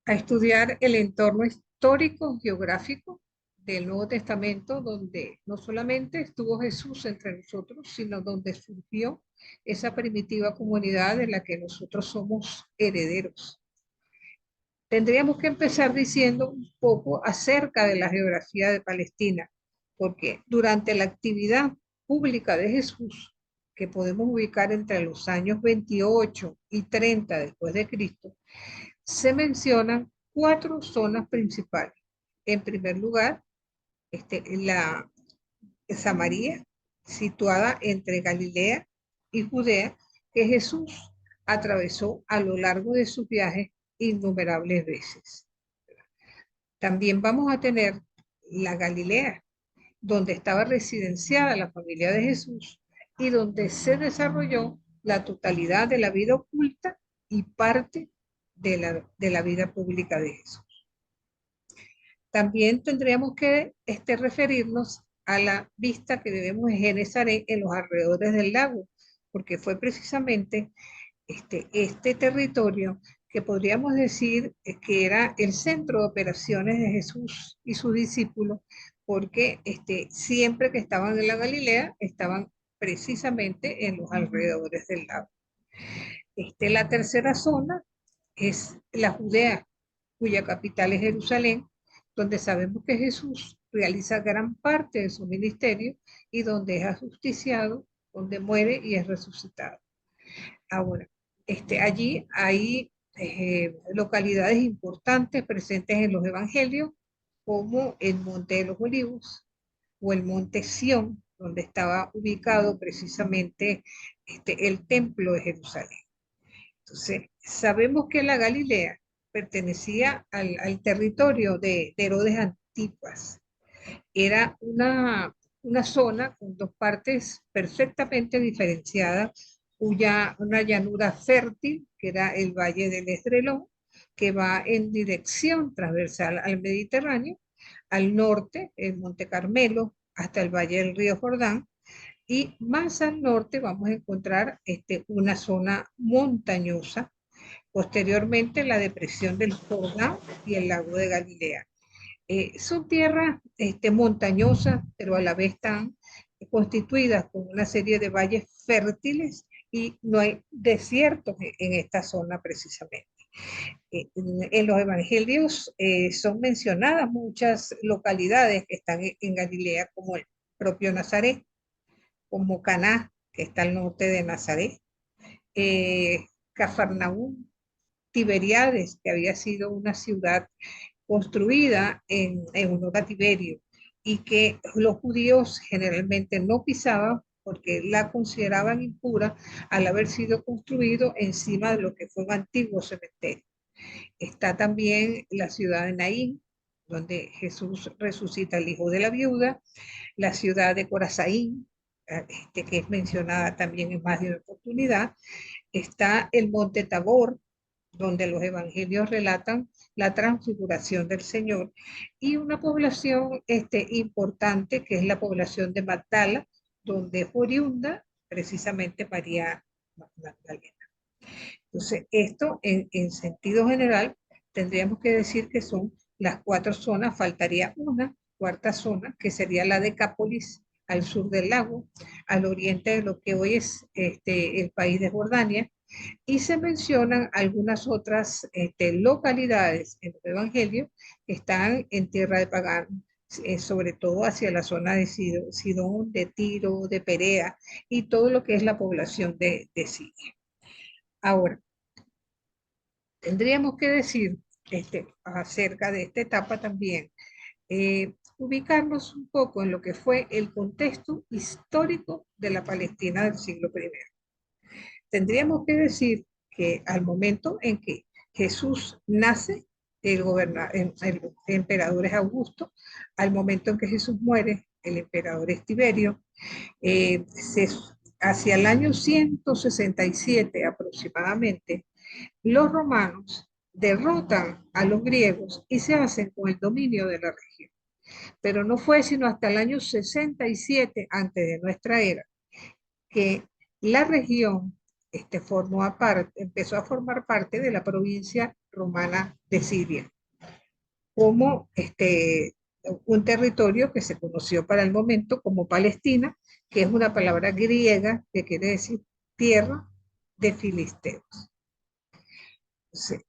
a estudiar el entorno histórico, geográfico del Nuevo Testamento, donde no solamente estuvo Jesús entre nosotros, sino donde surgió esa primitiva comunidad de la que nosotros somos herederos. Tendríamos que empezar diciendo un poco acerca de la geografía de Palestina, porque durante la actividad pública de Jesús, que podemos ubicar entre los años 28 y 30 después de Cristo, se mencionan cuatro zonas principales. En primer lugar, la Samaria, situada entre Galilea y Judea, que Jesús atravesó a lo largo de sus viajes innumerables veces. También vamos a tener la Galilea, donde estaba residenciada la familia de Jesús y donde se desarrolló la totalidad de la vida oculta y parte de la vida pública de Jesús. También tendríamos que referirnos a la vista que debemos de Genesaret en los alrededores del lago, porque fue precisamente este territorio que podríamos decir que era el centro de operaciones de Jesús y sus discípulos, porque siempre que estaban en la Galilea, estaban precisamente en los alrededores del lago. La tercera zona es la Judea, cuya capital es Jerusalén, donde sabemos que Jesús realiza gran parte de su ministerio y donde es ajusticiado, donde muere y es resucitado. Ahora, allí hay localidades importantes presentes en los evangelios, como el Monte de los Olivos o el Monte Sión, donde estaba ubicado precisamente el templo de Jerusalén. Entonces, sabemos que la Galilea pertenecía al territorio de Herodes Antipas. Era una zona con dos partes perfectamente diferenciadas, una llanura fértil, que era el Valle del Esdrelón, que va en dirección transversal al Mediterráneo, al norte, el Monte Carmelo, hasta el Valle del Río Jordán, y más al norte vamos a encontrar una zona montañosa, posteriormente la depresión del Jordán y el lago de Galilea. Son tierras montañosas, pero a la vez están constituidas con una serie de valles fértiles y no hay desiertos en esta zona precisamente. En los evangelios son mencionadas muchas localidades que están en Galilea, como el propio Nazaret, como Caná, que está al norte de Nazaret, Cafarnaúm, Tiberiades, que había sido una ciudad construida en honor a Tiberio y que los judíos generalmente no pisaban porque la consideraban impura al haber sido construido encima de lo que fue un antiguo cementerio. Está también la ciudad de Naín, donde Jesús resucita al hijo de la viuda, la ciudad de Corazaín, que es mencionada también en más de una oportunidad. Está el monte Tabor, donde los evangelios relatan la transfiguración del Señor, y una población importante que es la población de Magdala, donde es oriunda precisamente María Magdalena. Entonces, esto en sentido general tendríamos que decir que son las cuatro zonas, faltaría una cuarta zona, que sería la Decápolis, al sur del lago, al oriente de lo que hoy es el país de Jordania, y se mencionan algunas otras localidades en el Evangelio que están en tierra de Pagán, sobre todo hacia la zona de Sidón, de Tiro, de Perea y todo lo que es la población de Siria. Ahora, tendríamos que decir acerca de esta etapa también, ubicarnos un poco en lo que fue el contexto histórico de la Palestina del siglo I. Tendríamos que decir que al momento en que Jesús nace, el emperador es Augusto, al momento en que Jesús muere, el emperador es Tiberio, eh, se, hacia el año 167 aproximadamente, los romanos derrotan a los griegos y se hacen con el dominio de la región. Pero no fue sino hasta el año 67 antes de nuestra era que la región empezó a formar parte de la provincia romana de Siria, como un territorio que se conoció para el momento como Palestina, que es una palabra griega que quiere decir tierra de filisteos. Entonces,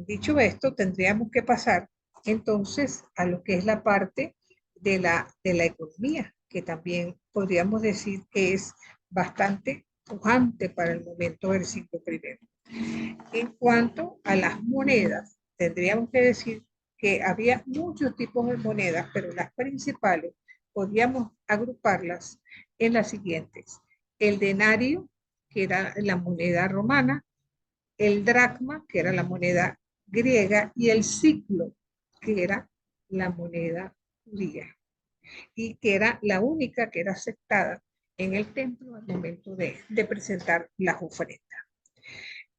dicho esto, tendríamos que pasar entonces a lo que es la parte de la economía, que también podríamos decir que es bastante pujante para el momento del siglo primero. En cuanto a las monedas, tendríamos que decir que había muchos tipos de monedas, pero las principales podríamos agruparlas en las siguientes. El denario, que era la moneda romana, el dracma, que era la moneda griega, y el siclo, que era la moneda judía, y que era la única que era aceptada en el templo al momento de presentar las ofrendas.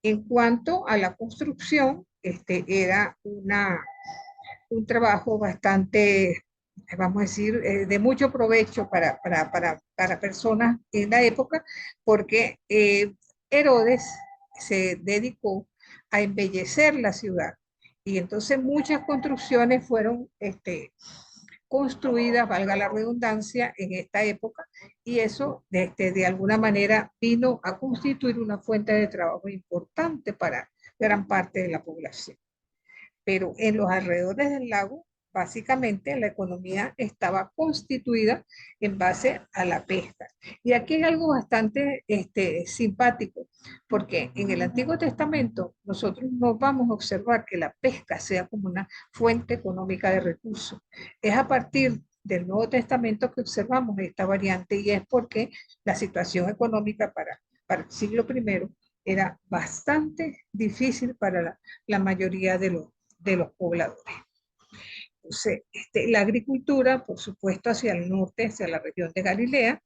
En cuanto a la construcción, era un trabajo bastante, vamos a decir, de mucho provecho para personas en la época, porque Herodes se dedicó a embellecer la ciudad. Y entonces muchas construcciones fueron construidas, valga la redundancia, en esta época, y eso de alguna manera vino a constituir una fuente de trabajo importante para gran parte de la población. Pero en los alrededores del lago, básicamente la economía estaba constituida en base a la pesca. Y aquí hay algo bastante simpático, porque en el Antiguo Testamento nosotros no vamos a observar que la pesca sea como una fuente económica de recursos. Es a partir del Nuevo Testamento que observamos esta variante, y es porque la situación económica para el siglo primero era bastante difícil para la mayoría de los pobladores. Entonces, la agricultura, por supuesto, hacia el norte, hacia la región de Galilea,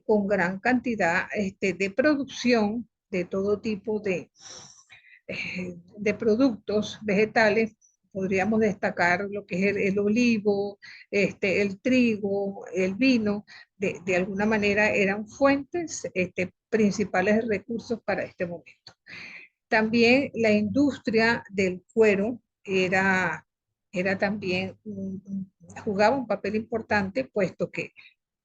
con gran cantidad de producción de todo tipo de productos vegetales. Podríamos destacar lo que es el olivo, el trigo, el vino. De alguna manera eran fuentes principales de recursos para este momento. También la industria del cuero era también, jugaba un papel importante, puesto que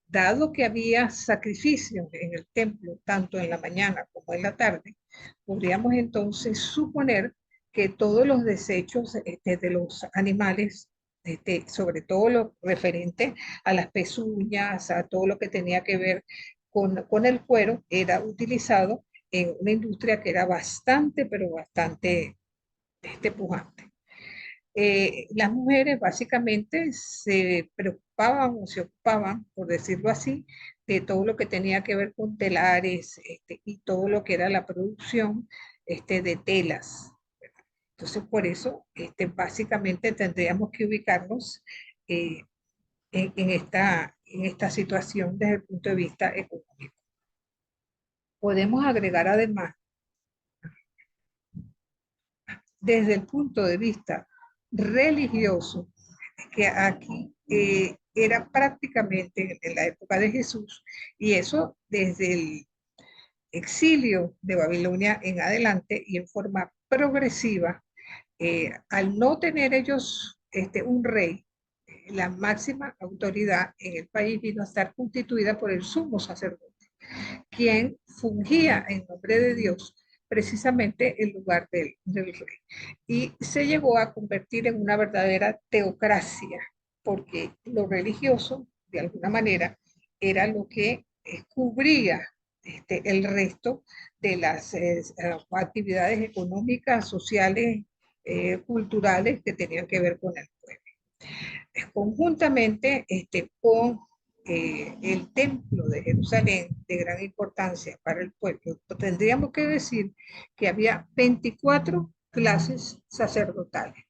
dado que había sacrificios en el templo, tanto en la mañana como en la tarde, podríamos entonces suponer que todos los desechos de los animales, sobre todo lo referente a las pezuñas, a todo lo que tenía que ver con el cuero, era utilizado en una industria que era bastante, pero bastante pujante. Las mujeres básicamente se preocupaban o se ocupaban, por decirlo así, de todo lo que tenía que ver con telares y todo lo que era la producción de telas. Entonces, por eso, básicamente tendríamos que ubicarnos eh, en esta situación desde el punto de vista económico. Podemos agregar además, desde el punto de vista religioso, que aquí era prácticamente en la época de Jesús, y eso desde el exilio de Babilonia en adelante y en forma progresiva, al no tener ellos un rey, la máxima autoridad en el país vino a estar constituida por el sumo sacerdote, quien fungía en nombre de Dios precisamente en lugar del rey. Y se llegó a convertir en una verdadera teocracia, porque lo religioso, de alguna manera, era lo que cubría el resto de las actividades económicas, sociales, culturales que tenían que ver con el pueblo. Conjuntamente con el templo de Jerusalén, de gran importancia para el pueblo, tendríamos que decir que había 24 clases sacerdotales.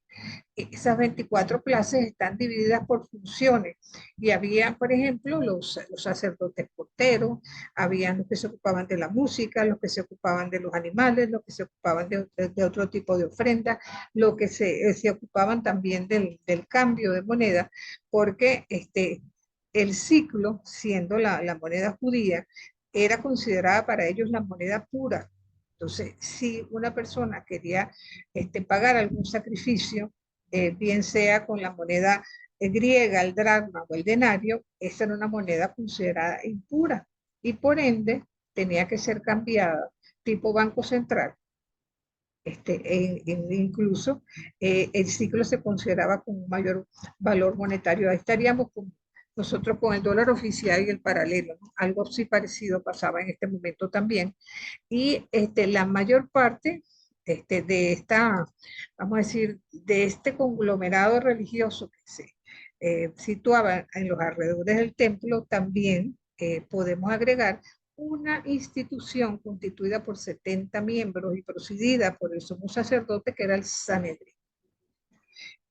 Esas 24 clases están divididas por funciones, y había, por ejemplo, los sacerdotes porteros, habían los que se ocupaban de la música, los que se ocupaban de los animales, los que se ocupaban de otro tipo de ofrendas, los que se ocupaban también del cambio de moneda, porque el ciclo, siendo la moneda judía, era considerada para ellos la moneda pura. Entonces, si una persona quería pagar algún sacrificio, bien sea con la moneda griega, el dracma o el denario, esa era una moneda considerada impura y por ende tenía que ser cambiada tipo Banco Central. Incluso el ciclo se consideraba con un mayor valor monetario. Ahí estaríamos nosotros con el dólar oficial y el paralelo, ¿no? Algo así parecido pasaba en este momento también. Y la mayor parte de esta, vamos a decir, de este conglomerado religioso que se situaba en los alrededores del templo, también podemos agregar una institución constituida por 70 miembros y presidida por el sumo sacerdote que era el Sanedrín.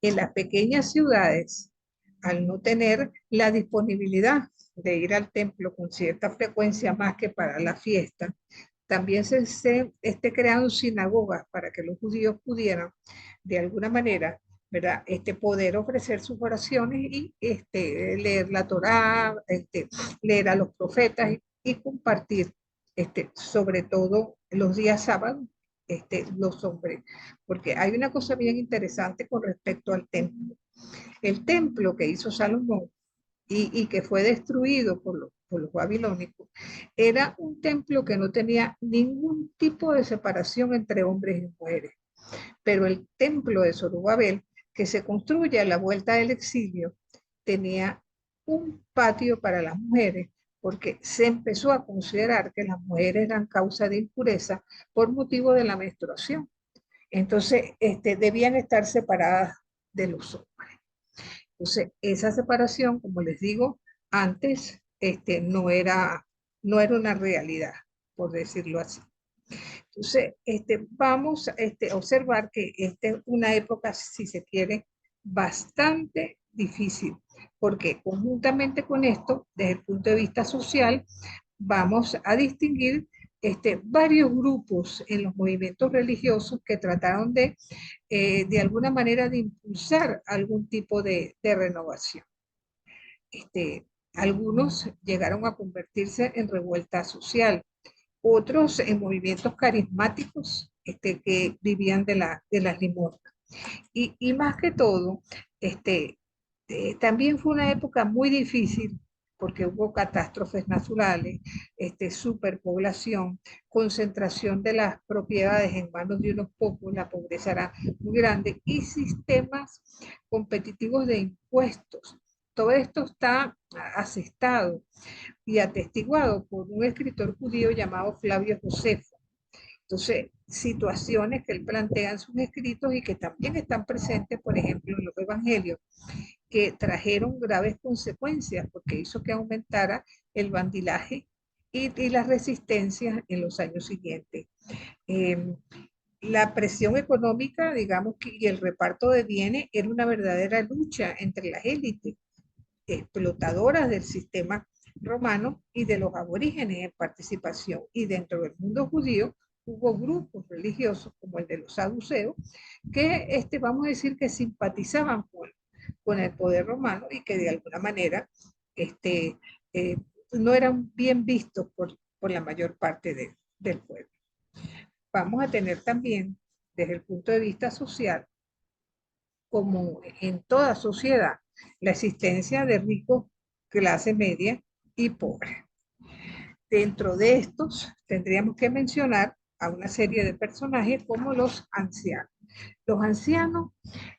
En las pequeñas ciudades, al no tener la disponibilidad de ir al templo con cierta frecuencia más que para la fiesta, también se crearon sinagogas para que los judíos pudieran, de alguna manera, ¿verdad? Poder ofrecer sus oraciones y leer la Torá, leer a los profetas y compartir, sobre todo los días sábados, los hombres. Porque hay una cosa bien interesante con respecto al templo. El templo que hizo Salomón y que fue destruido por los babilónicos, era un templo que no tenía ningún tipo de separación entre hombres y mujeres. Pero el templo de Zorobabel, que se construye a la vuelta del exilio, tenía un patio para las mujeres, porque se empezó a considerar que las mujeres eran causa de impureza por motivo de la menstruación. Entonces, debían estar separadas de los hombres. Entonces, esa separación, como les digo, antes no era una realidad, por decirlo así. Entonces, vamos a observar que esta es una época, si se quiere, bastante difícil, porque conjuntamente con esto, desde el punto de vista social, vamos a distinguir varios grupos en los movimientos religiosos que trataron de alguna manera, de impulsar algún tipo de renovación. Algunos llegaron a convertirse en revuelta social, otros en movimientos carismáticos que vivían de las limosnas. Y más que todo, también fue una época muy difícil porque hubo catástrofes naturales, superpoblación, concentración de las propiedades en manos de unos pocos, la pobreza era muy grande, y sistemas competitivos de impuestos. Todo esto está asestado y atestiguado por un escritor judío llamado Flavio Josefo. Entonces, situaciones que él plantea en sus escritos y que también están presentes, por ejemplo, en los evangelios, que trajeron graves consecuencias porque hizo que aumentara el bandilaje y las resistencias en los años siguientes. Eh, la presión económica, digamos, y el reparto de bienes era una verdadera lucha entre las élites explotadoras del sistema romano y de los aborígenes en participación. Y dentro del mundo judío hubo grupos religiosos como el de los saduceos que vamos a decir que simpatizaban con el poder romano y que de alguna manera eh, no eran bien vistos por la mayor parte del pueblo. Vamos a tener también, desde el punto de vista social, como en toda sociedad, la existencia de ricos, clase media y pobre. Dentro de estos tendríamos que mencionar a una serie de personajes como los ancianos. Los ancianos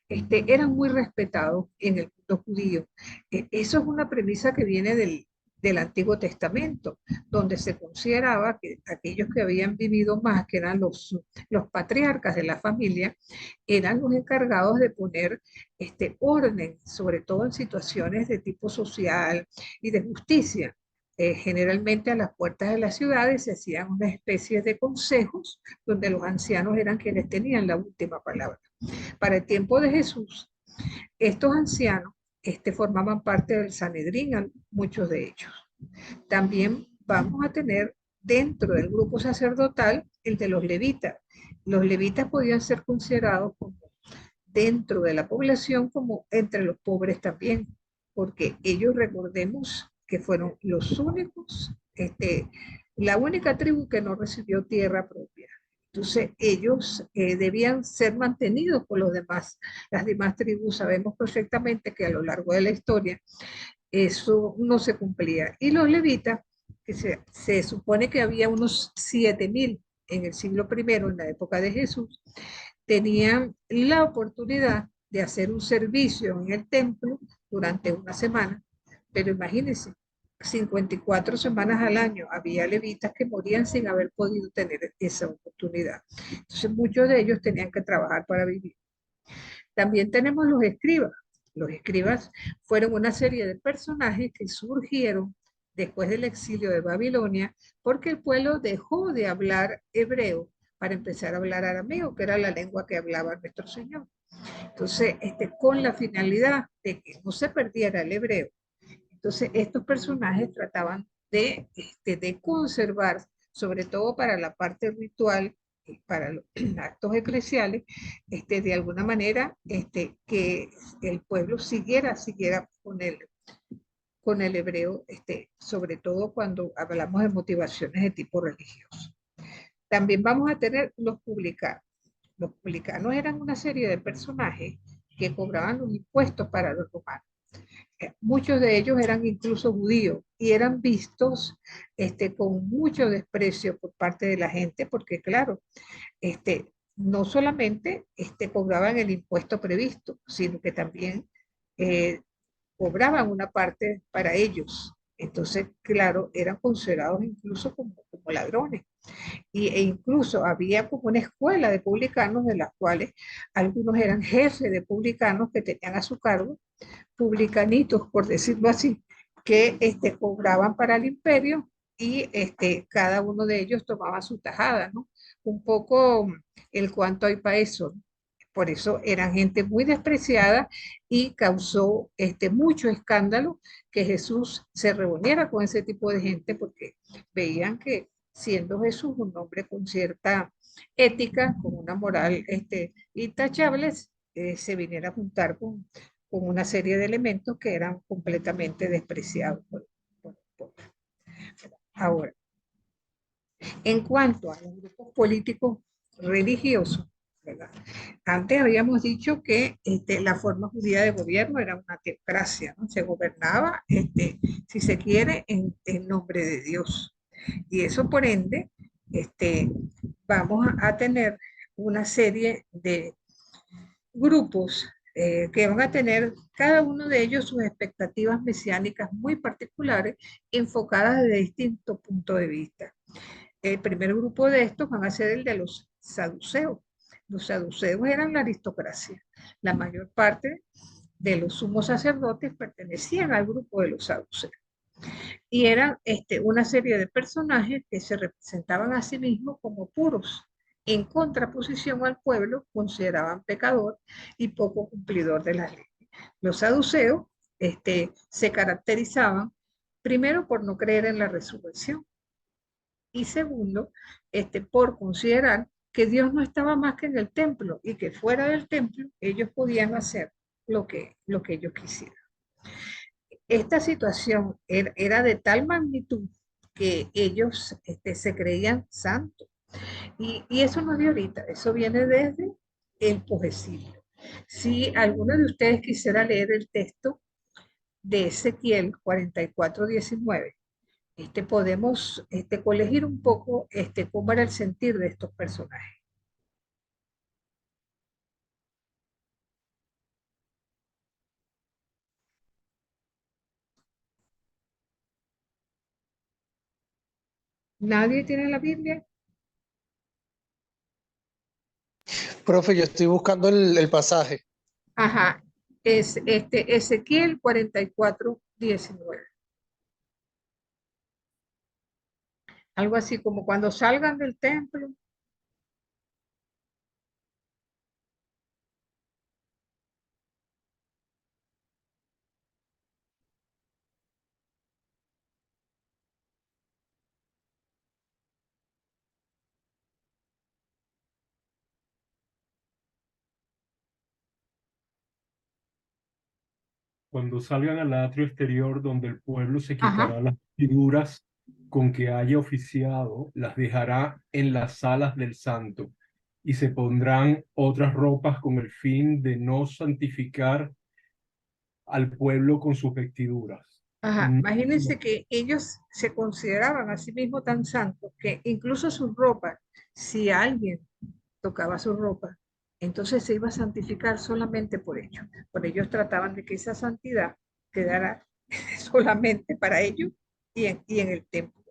eran muy respetados en el mundo judío. Eso es una premisa que viene del Antiguo Testamento, donde se consideraba que aquellos que habían vivido más, que eran los patriarcas de la familia, eran los encargados de poner orden, sobre todo en situaciones de tipo social y de justicia. Generalmente a las puertas de las ciudades se hacían una especie de consejos donde los ancianos eran quienes tenían la última palabra. Para el tiempo de Jesús, estos ancianos formaban parte del Sanedrín, muchos de ellos. También vamos a tener dentro del grupo sacerdotal el de los levitas. Los levitas podían ser considerados como dentro de la población como entre los pobres también, porque ellos recordemos que fueron los únicos, la única tribu que no recibió tierra propia. Entonces, ellos debían ser mantenidos por los demás, las demás tribus. Sabemos perfectamente que a lo largo de la historia eso no se cumplía. Y los levitas, que se supone que había unos 7.000 en el siglo primero, en la época de Jesús, tenían la oportunidad de hacer un servicio en el templo durante una semana, pero imagínense, 54 semanas al año había levitas que morían sin haber podido tener esa oportunidad. Entonces muchos de ellos tenían que trabajar para vivir. También tenemos los escribas. Los escribas fueron una serie de personajes que surgieron después del exilio de Babilonia porque el pueblo dejó de hablar hebreo para empezar a hablar arameo, que era la lengua que hablaba nuestro Señor. Entonces, con la finalidad de que no se perdiera el hebreo, entonces estos personajes trataban de conservar, sobre todo para la parte ritual, para los actos eclesiales, de alguna manera, que el pueblo siguiera con el hebreo, sobre todo cuando hablamos de motivaciones de tipo religioso. También vamos a tener los publicanos. Los publicanos eran una serie de personajes que cobraban los impuestos para los romanos. Muchos de ellos eran incluso judíos y eran vistos con mucho desprecio por parte de la gente, porque claro, no solamente cobraban el impuesto previsto, sino que también eh, cobraban una parte para ellos. Entonces, claro, eran considerados incluso como ladrones. E incluso había como una escuela de publicanos de las cuales algunos eran jefes de publicanos que tenían a su cargo publicanitos, por decirlo así, que cobraban para el imperio y cada uno de ellos tomaba su tajada, ¿no? Un poco el cuanto hay para eso, ¿no? Por eso eran gente muy despreciada y causó mucho escándalo que Jesús se reuniera con ese tipo de gente porque veían que siendo Jesús un hombre con cierta ética, con una moral intachable, se viniera a juntar con una serie de elementos que eran completamente despreciados por. Ahora, en cuanto a los grupos políticos religiosos, ¿verdad? Antes habíamos dicho que la forma judía de gobierno era una teocracia, ¿no? Se gobernaba, si se quiere, en nombre de Dios. Y eso, por ende, vamos a tener una serie de grupos que van a tener cada uno de ellos sus expectativas mesiánicas muy particulares, enfocadas desde distintos puntos de vista. El primer grupo de estos van a ser el de los saduceos. Los saduceos eran la aristocracia. La mayor parte de los sumos sacerdotes pertenecían al grupo de los saduceos. Y eran una serie de personajes que se representaban a sí mismos como puros, en contraposición al pueblo, consideraban pecador y poco cumplidor de las leyes. Los saduceos se caracterizaban primero por no creer en la resurrección y segundo, por considerar que Dios no estaba más que en el templo y que fuera del templo ellos podían hacer lo que ellos quisieran. Esta situación era de tal magnitud que ellos se creían santos. Y eso no es de ahorita, eso viene desde el poesía. Si alguno de ustedes quisiera leer el texto de Ezequiel 44:19, podemos colegir un poco cómo era el sentir de estos personajes. ¿Nadie tiene la Biblia? Profe, yo estoy buscando el pasaje. Ajá, es Ezequiel 44:19. Algo así como cuando salgan del templo. Cuando salgan al atrio exterior donde el pueblo se Ajá, quitará las vestiduras con que haya oficiado las dejará en las salas del santo y se pondrán otras ropas con el fin de no santificar al pueblo con sus vestiduras. Ajá, No, imagínense que ellos se consideraban a sí mismos tan santos que incluso su ropa, si alguien tocaba su ropa, entonces se iba a santificar solamente por ello. Por ellos trataban de que esa santidad quedara solamente para ellos y en el templo.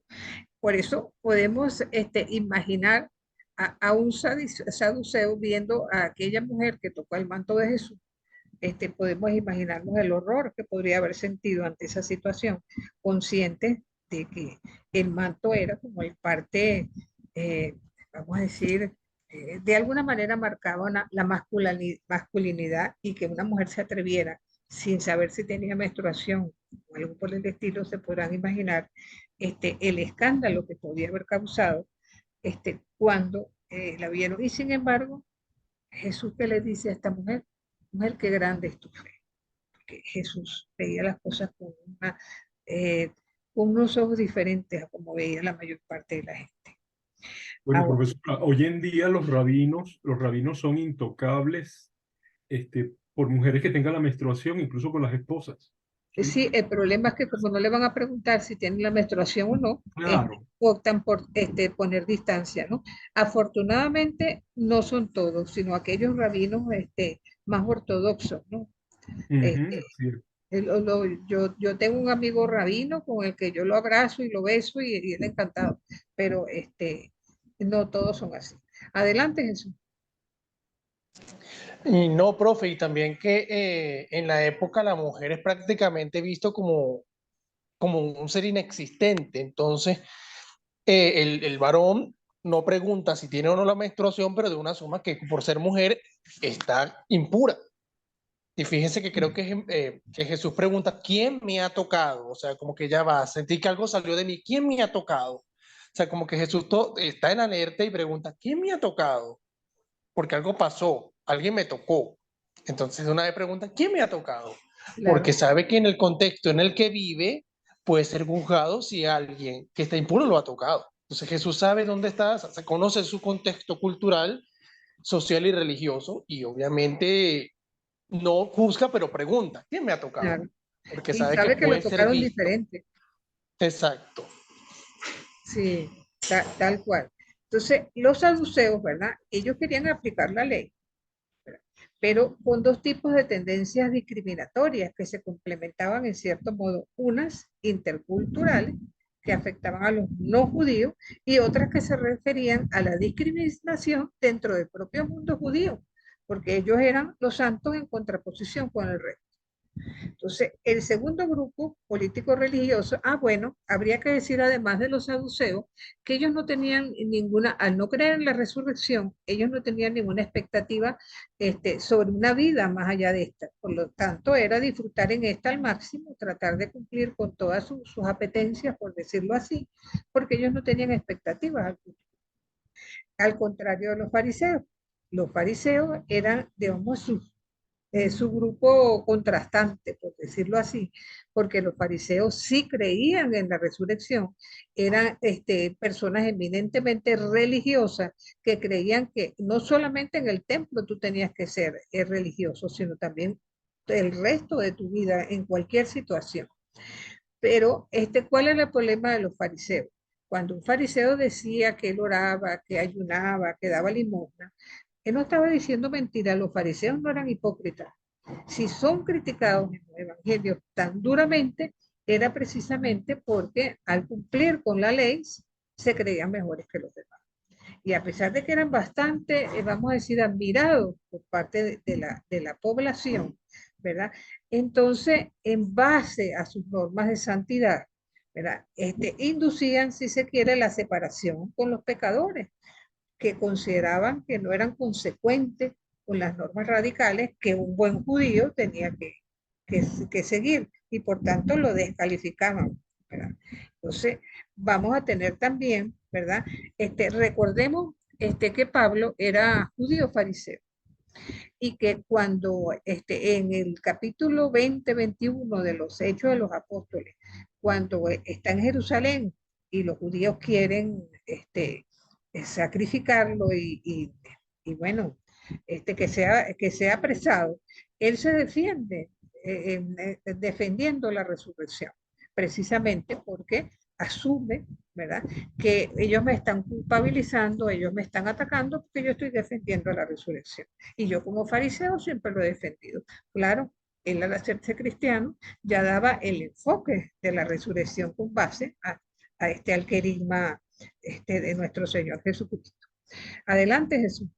Por eso podemos imaginar a un saduceo viendo a aquella mujer que tocó el manto de Jesús. Podemos imaginarnos el horror que podría haber sentido ante esa situación, consciente de que el manto era como el parte, eh, vamos a decir, de alguna manera marcaba la masculinidad, y que una mujer se atreviera sin saber si tenía menstruación o algo por el estilo, se podrán imaginar el escándalo que podía haber causado cuando la vieron. Y sin embargo, Jesús, que le dice a esta mujer, mujer, qué grande es tu fe. Porque Jesús veía las cosas eh, con unos ojos diferentes a como veía la mayor parte de la gente. bueno, Ahora, profesor, hoy en día los rabinos son intocables, por mujeres que tengan la menstruación, incluso con las esposas. ¿Sí? sí, el problema es que como no le van a preguntar si tienen la menstruación o no, Claro. optan por poner distancia, ¿no? Afortunadamente no son todos, sino aquellos rabinos más ortodoxos, ¿no? Ujú, Este, así es. yo tengo un amigo rabino con el que yo lo abrazo y lo beso y él encantado, pero no todos son así. Adelante, Jesús. Y no, profe, y también que en la época la mujer es prácticamente visto como un ser inexistente. Entonces, el varón no pregunta si tiene o no la menstruación, pero de una suma que por ser mujer está impura. Y fíjense que creo que Jesús pregunta, ¿quién me ha tocado? O sea, como que ya va, sentí que algo salió de mí, ¿quién me ha tocado? O sea, como que Jesús está en alerta y pregunta, ¿quién me ha tocado? Porque algo pasó, alguien me tocó. Entonces una vez pregunta, ¿quién me ha tocado? Porque Claro, sabe que en el contexto en el que vive puede ser juzgado si alguien que está impuro lo ha tocado. Entonces Jesús sabe dónde está, se conoce su contexto cultural, social y religioso y obviamente no juzga, pero pregunta, ¿quién me ha tocado? claro. Porque Y sabe que sabe que lo puede ser tocaron visto. diferente. Exacto. Sí, tal cual. Entonces, los saduceos, ¿verdad? Ellos querían aplicar la ley, ¿verdad? Pero con dos tipos de tendencias discriminatorias que se complementaban en cierto modo, unas interculturales que afectaban a los no judíos y otras que se referían a la discriminación dentro del propio mundo judío, porque ellos eran los santos en contraposición con el resto. Entonces, el segundo grupo político-religioso, bueno, habría que decir además de los saduceos, que ellos no tenían ninguna, al no creer en la resurrección, ellos no tenían ninguna expectativa sobre una vida más allá de esta. Por lo tanto, era disfrutar en esta al máximo, tratar de cumplir con todas sus apetencias, por decirlo así, porque ellos no tenían expectativas. Al contrario de los fariseos. Los fariseos eran, digamos, su grupo contrastante, por decirlo así, porque los fariseos sí creían en la resurrección, eran personas eminentemente religiosas que creían que no solamente en el templo tú tenías que ser religioso, sino también el resto de tu vida en cualquier situación. Pero ¿cuál era el problema de los fariseos? Cuando un fariseo decía que él oraba, que ayunaba, que daba limosna, él no estaba diciendo mentira, los fariseos no eran hipócritas. Si son criticados en los evangelios tan duramente, era precisamente porque al cumplir con la ley se creían mejores que los demás. Y a pesar de que eran bastante, vamos a decir, admirados por parte de la población, ¿verdad? Entonces, en base a sus normas de santidad, ¿verdad? Inducían, si se quiere, la separación con los pecadores, que consideraban que no eran consecuentes con las normas radicales que un buen judío tenía que seguir, y por tanto lo descalificaban, ¿verdad? Entonces, vamos a tener también, ¿verdad? Recordemos que Pablo era judío fariseo y que cuando en el capítulo 20-21 de los Hechos de los Apóstoles, cuando está en Jerusalén y los judíos quieren sacrificarlo y bueno, que sea apresado, él se defiende defendiendo la resurrección, precisamente porque asume, ¿verdad?, que ellos me están culpabilizando, ellos me están atacando porque yo estoy defendiendo la resurrección. Y yo como fariseo siempre lo he defendido. Claro, él al hacerse cristiano ya daba el enfoque de la resurrección con base al querigma de nuestro Señor Jesucristo. Adelante, Jesús.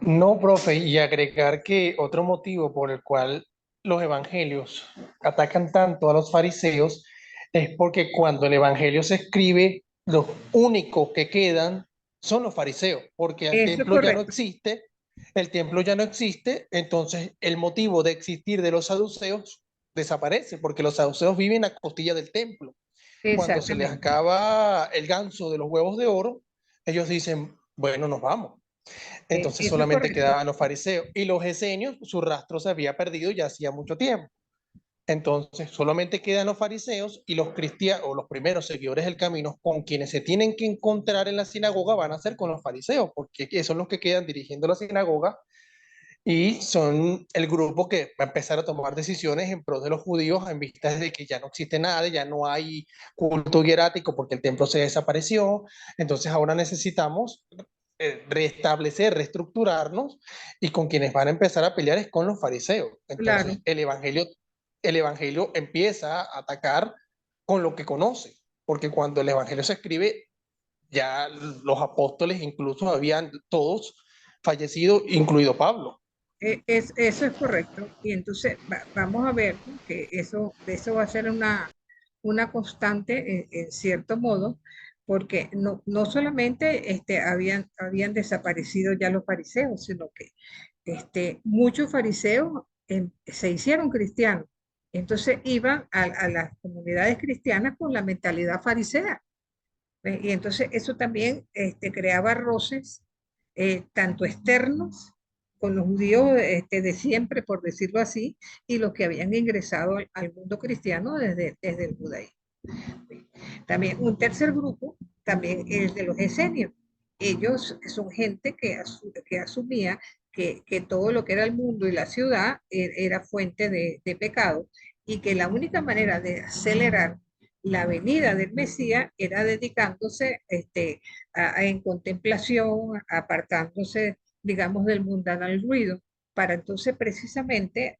No, profe, y agregar que otro motivo por el cual los evangelios atacan tanto a los fariseos es porque cuando el evangelio se escribe, los únicos que quedan son los fariseos, porque Eso es correcto. el templo ya no existe, entonces el motivo de existir de los saduceos desaparece, porque los saduceos viven a costilla del templo. Cuando se les Exactamente. acaba el ganso de los huevos de oro, ellos dicen, bueno, nos vamos. Entonces Eso es solamente correcto. quedaban los fariseos y los esenios, su rastro se había perdido ya hacía mucho tiempo. Entonces solamente quedan los fariseos y los cristianos o los primeros seguidores del camino con quienes se tienen que encontrar en la sinagoga van a ser con los fariseos, porque esos son los que quedan dirigiendo la sinagoga y son el grupo que va a empezar a tomar decisiones en pro de los judíos en vista de que ya no existe nada, ya no hay culto hierático porque el templo se desapareció. Entonces ahora necesitamos restablecer, reestructurarnos y con quienes van a empezar a pelear es con los fariseos. Claro. Entonces el evangelio empieza a atacar con lo que conoce, porque cuando el evangelio se escribe ya los apóstoles incluso habían todos fallecido, incluido Pablo. Eso es correcto. Y entonces vamos a ver, ¿no?, que eso va a ser una constante en cierto modo, porque no solamente habían desaparecido ya los fariseos, sino que muchos fariseos se hicieron cristianos. Entonces iban a las comunidades cristianas con la mentalidad farisea. Y entonces eso también creaba roces, tanto externos con los judíos de siempre, por decirlo así, y los que habían ingresado al mundo cristiano desde el judaísmo. También un tercer grupo, también es de los esenios. Ellos son gente que asumía que todo lo que era el mundo y la ciudad era fuente de pecado y que la única manera de acelerar la venida del Mesías era dedicándose en contemplación, apartándose, digamos, del mundanal ruido, para entonces precisamente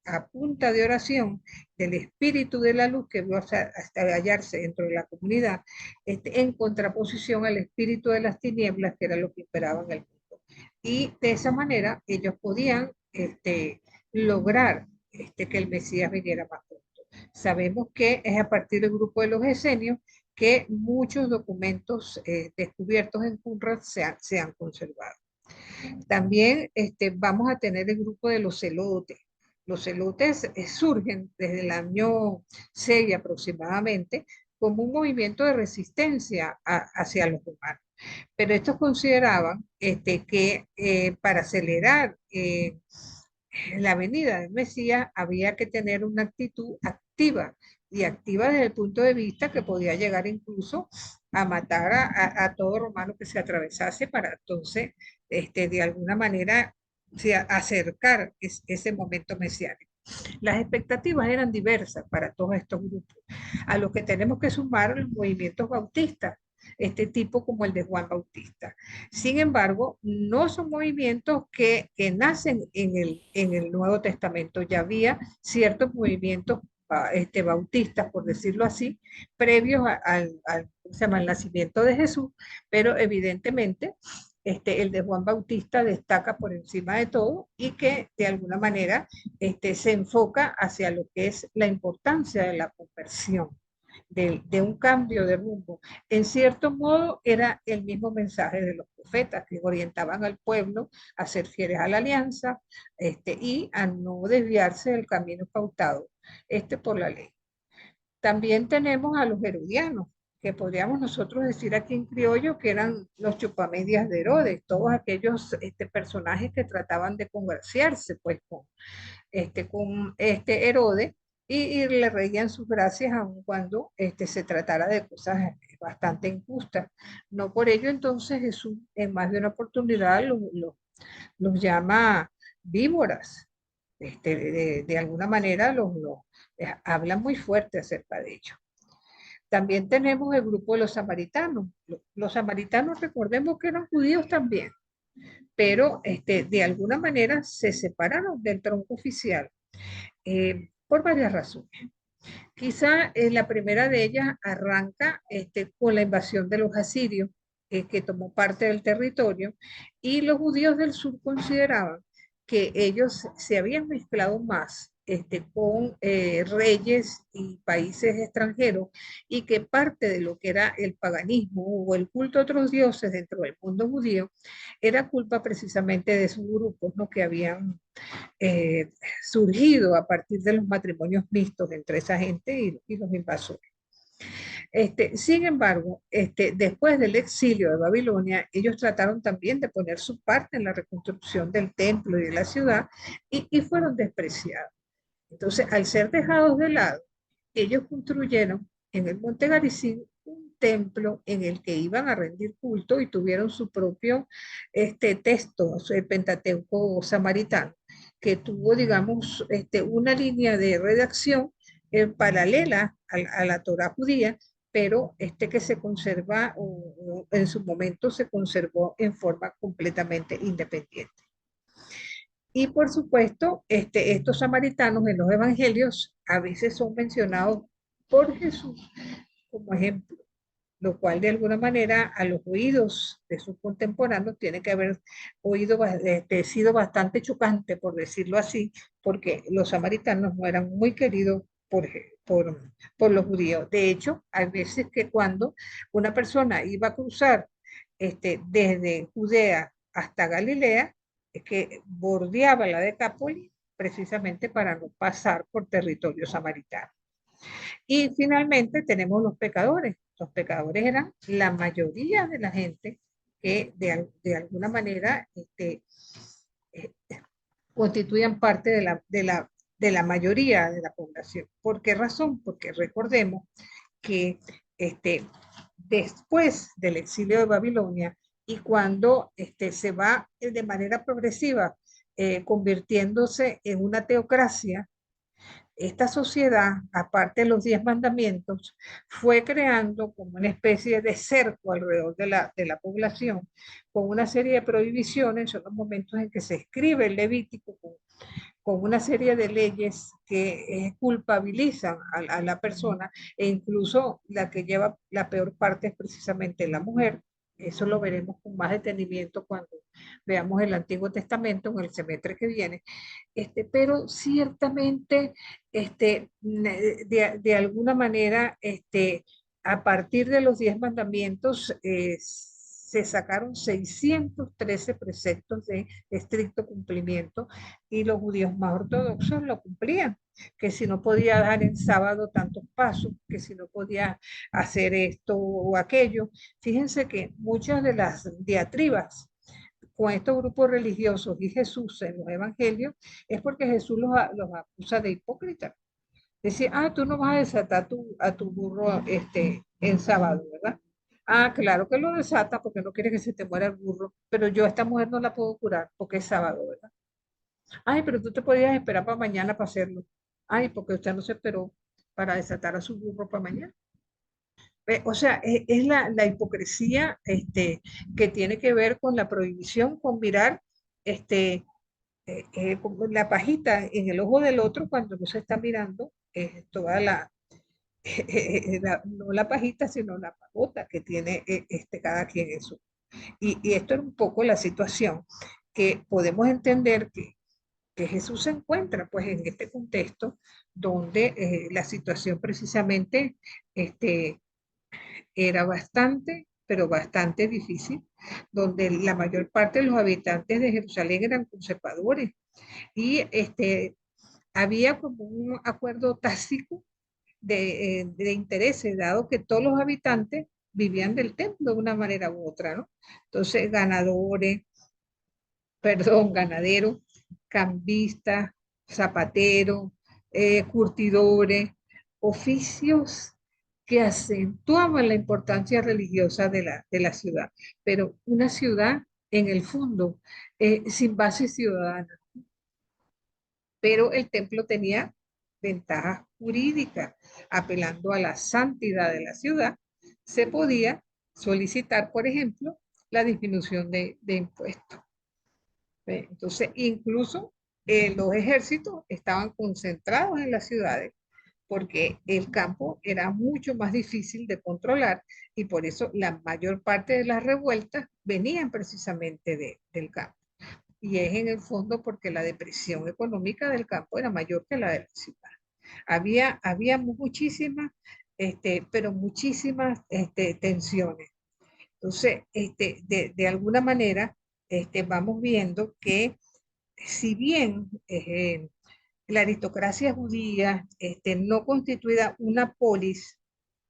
a punta de oración del espíritu de la luz que va hasta hallarse dentro de la comunidad, en contraposición al espíritu de las tinieblas, que era lo que imperaba en el mundo. Y de esa manera ellos podían lograr que el Mesías viniera más pronto. Sabemos que es a partir del grupo de los esenios que muchos documentos descubiertos en Qumran se han conservado. También vamos a tener el grupo de los celotes. Los celotes surgen desde el año 6 aproximadamente como un movimiento de resistencia hacia los humanos. Pero estos consideraban que para acelerar la venida del Mesías había que tener una actitud activa y activa desde el punto de vista que podía llegar incluso a matar a todo romano que se atravesase para entonces de alguna manera acercar ese momento mesiánico. Las expectativas eran diversas para todos estos grupos, a los que tenemos que sumar los movimientos bautistas, tipo como el de Juan Bautista. Sin embargo, no son movimientos que nacen en el Nuevo Testamento. Ya había ciertos movimientos bautistas, por decirlo así, previos al nacimiento de Jesús, pero evidentemente el de Juan Bautista destaca por encima de todo y que de alguna manera se enfoca hacia lo que es la importancia de la conversión, de un cambio de rumbo. En cierto modo era el mismo mensaje de los profetas que orientaban al pueblo a ser fieles a la alianza y a no desviarse del camino pautado por la ley. También tenemos a los herodianos, que podríamos nosotros decir aquí en criollo que eran los chupamedias de Herodes, todos aquellos personajes que trataban de congraciarse pues con Herodes, y le reían sus gracias aun cuando se tratara de cosas bastante injustas. No por ello entonces Jesús en más de una oportunidad los llama víboras. De alguna manera hablan muy fuerte acerca de ello. También tenemos el grupo de los samaritanos. Los samaritanos, recordemos que eran judíos también, pero de alguna manera se separaron del tronco oficial por varias razones. Quizá la primera de ellas arranca con la invasión de los asirios, que tomó parte del territorio, y los judíos del sur consideraban que ellos se habían mezclado más con reyes y países extranjeros y que parte de lo que era el paganismo o el culto a otros dioses dentro del mundo judío era culpa precisamente de esos grupos, ¿no?, que habían eh, surgido a partir de los matrimonios mixtos entre esa gente y los invasores. Sin embargo, después del exilio de Babilonia, ellos trataron también de poner su parte en la reconstrucción del templo y de la ciudad y fueron despreciados. Entonces, al ser dejados de lado, ellos construyeron en el Monte Garizim un templo en el que iban a rendir culto y tuvieron su propio texto, el Pentateuco samaritano, que tuvo, digamos, una línea de redacción paralela a la Torá judía, pero que se conserva, o en su momento se conservó en forma completamente independiente. Y por supuesto, estos samaritanos en los evangelios a veces son mencionados por Jesús como ejemplo, lo cual de alguna manera a los oídos de sus contemporáneos tiene que haber sido bastante chocante, por decirlo así, porque los samaritanos no eran muy queridos por los judíos. De hecho, hay veces que cuando una persona iba a cruzar desde Judea hasta Galilea, es que bordeaba la Decápolis precisamente para no pasar por territorio samaritano. Y finalmente tenemos los pecadores. Los pecadores eran la mayoría de la gente que de alguna manera eh, constituían parte de la mayoría de la población. ¿Por qué razón? Porque recordemos que después del exilio de Babilonia y cuando se va de manera progresiva convirtiéndose en una teocracia, esta sociedad, aparte de los 10 mandamientos, fue creando como una especie de cerco alrededor de la población, con una serie de prohibiciones. Son los momentos en que se escribe el Levítico con una serie de leyes que culpabilizan a la persona, e incluso la que lleva la peor parte es precisamente la mujer. Eso lo veremos con más detenimiento cuando veamos el Antiguo Testamento en el semestre que viene. Pero ciertamente, de alguna manera, a partir de los 10 mandamientos, se sacaron 613 preceptos de estricto cumplimiento y los judíos más ortodoxos lo cumplían, que si no podía dar en sábado tantos pasos, que si no podía hacer esto o aquello. Fíjense que muchas de las diatribas con estos grupos religiosos y Jesús en los evangelios es porque Jesús los acusa de hipócritas. Decir, tú no vas a desatar a tu burro en sábado, ¿verdad? Claro que lo desata porque no quiere que se te muera el burro, pero yo a esta mujer no la puedo curar porque es sábado, ¿verdad? Pero tú te podías esperar para mañana para hacerlo. Porque usted no se esperó para desatar a su burro para mañana. O sea, es la hipocresía que tiene que ver con la prohibición, con mirar como la pajita en el ojo del otro cuando no se está mirando toda no la pajita, sino la pajota que tiene cada quien en su. Y esto es un poco la situación que podemos entender que Jesús se encuentra pues en este contexto donde la situación precisamente era bastante, pero bastante difícil, donde la mayor parte de los habitantes de Jerusalén eran conservadores y había como un acuerdo tácito de intereses, dado que todos los habitantes vivían del templo de una manera u otra, ¿no? Entonces, ganaderos, cambistas, zapateros, curtidores, oficios que acentuaban la importancia religiosa de la ciudad, pero una ciudad en el fondo sin base ciudadana. Pero el templo tenía ventajas jurídicas, apelando a la santidad de la ciudad, se podía solicitar, por ejemplo, la disminución de impuestos. Entonces, incluso los ejércitos estaban concentrados en las ciudades porque el campo era mucho más difícil de controlar y por eso la mayor parte de las revueltas venían precisamente del campo. Y es en el fondo porque la depresión económica del campo era mayor que la de la ciudad. Había muchísimas, pero muchísimas tensiones. Entonces, de alguna manera, vamos viendo que si bien la aristocracia judía no constituía una polis,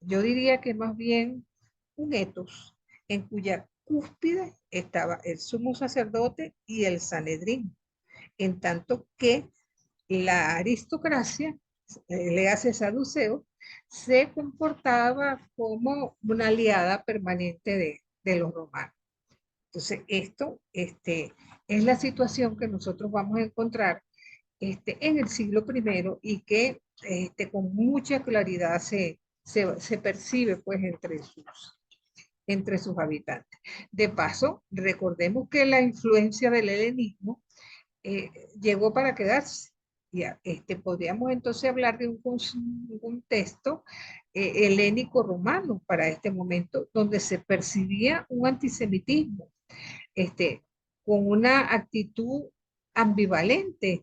yo diría que más bien un etos en cuya cúspide estaba el sumo sacerdote y el Sanedrín, en tanto que la aristocracia, le hace saduceo, se comportaba como una aliada permanente de los romanos. Entonces, esto es la situación que nosotros vamos a encontrar en el siglo I y que con mucha claridad se percibe pues entre sus habitantes. De paso, recordemos que la influencia del helenismo llegó para quedarse. Ya, podríamos entonces hablar de un contexto helénico romano para este momento, donde se percibía un antisemitismo, este, con una actitud ambivalente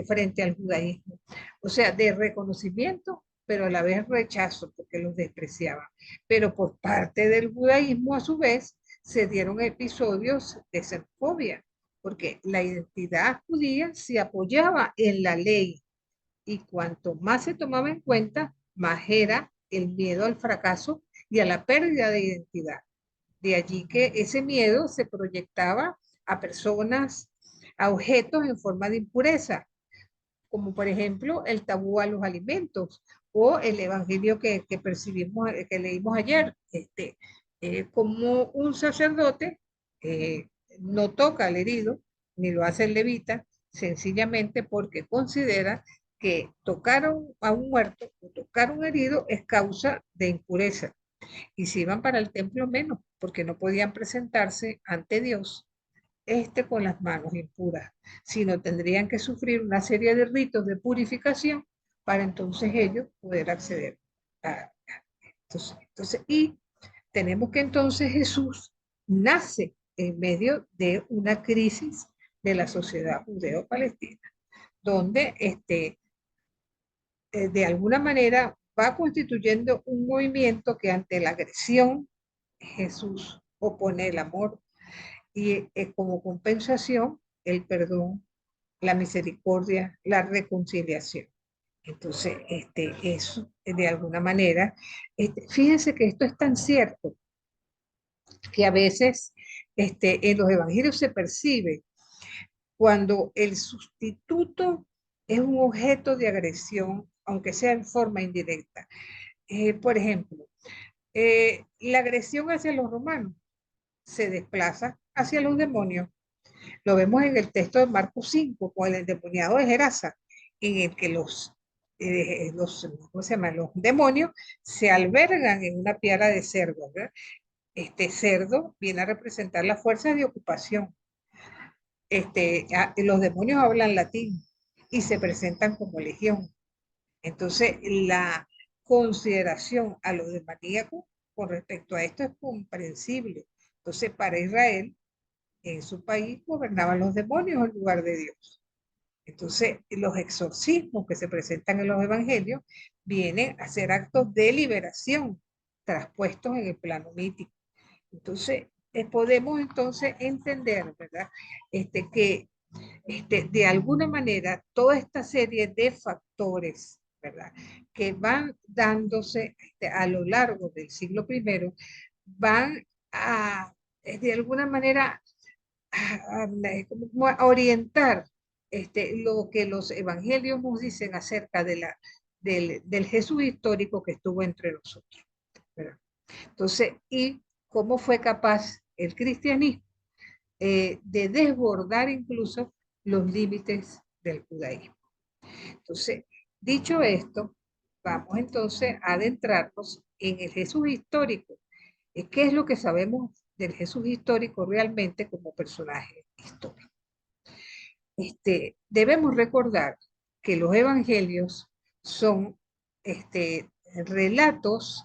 frente al judaísmo. O sea, de reconocimiento, pero a la vez rechazo, porque los despreciaban. Pero por parte del judaísmo, a su vez, se dieron episodios de xenofobia, porque la identidad judía se apoyaba en la ley y cuanto más se tomaba en cuenta, más era el miedo al fracaso y a la pérdida de identidad. De allí que ese miedo se proyectaba a personas, a objetos en forma de impureza, como por ejemplo el tabú a los alimentos o el evangelio que percibimos, que leímos ayer, como un sacerdote no toca al herido, ni lo hace el levita, sencillamente porque considera que tocar a un muerto o tocar a un herido es causa de impureza. Y si iban para el templo menos, porque no podían presentarse ante Dios con las manos impuras, sino tendrían que sufrir una serie de ritos de purificación para entonces ellos poder acceder a y tenemos que entonces Jesús nace en medio de una crisis de la sociedad judeo-palestina, donde de alguna manera va constituyendo un movimiento que ante la agresión Jesús opone el amor y como compensación el perdón, la misericordia, la reconciliación. Entonces, eso de alguna manera, fíjense que esto es tan cierto que a veces en los evangelios se percibe cuando el sustituto es un objeto de agresión, aunque sea en forma indirecta. Por ejemplo, la agresión hacia los romanos se desplaza hacia los demonios. Lo vemos en el texto de Marcos 5, con el endemoniado de Gerasa, en el que ¿cómo se llama? Los demonios se albergan en una piara de cerdo, ¿verdad? Este cerdo viene a representar las fuerzas de ocupación. Los demonios hablan latín y se presentan como legión. Entonces, la consideración a los demoníacos con respecto a esto es comprensible. Entonces, para Israel, en su país gobernaban los demonios en lugar de Dios. Entonces, los exorcismos que se presentan en los evangelios vienen a ser actos de liberación traspuestos en el plano mítico. Entonces, podemos entonces entender, ¿verdad? Que de alguna manera toda esta serie de factores, ¿verdad? Que van dándose a lo largo del siglo I, van a, de alguna manera, a orientar lo que los evangelios nos dicen acerca del Jesús histórico que estuvo entre nosotros, ¿verdad? Entonces, y cómo fue capaz el cristianismo de desbordar incluso los límites del judaísmo. Entonces, dicho esto, vamos entonces a adentrarnos en el Jesús histórico. ¿Qué es lo que sabemos del Jesús histórico realmente como personaje histórico? Debemos recordar que los evangelios son relatos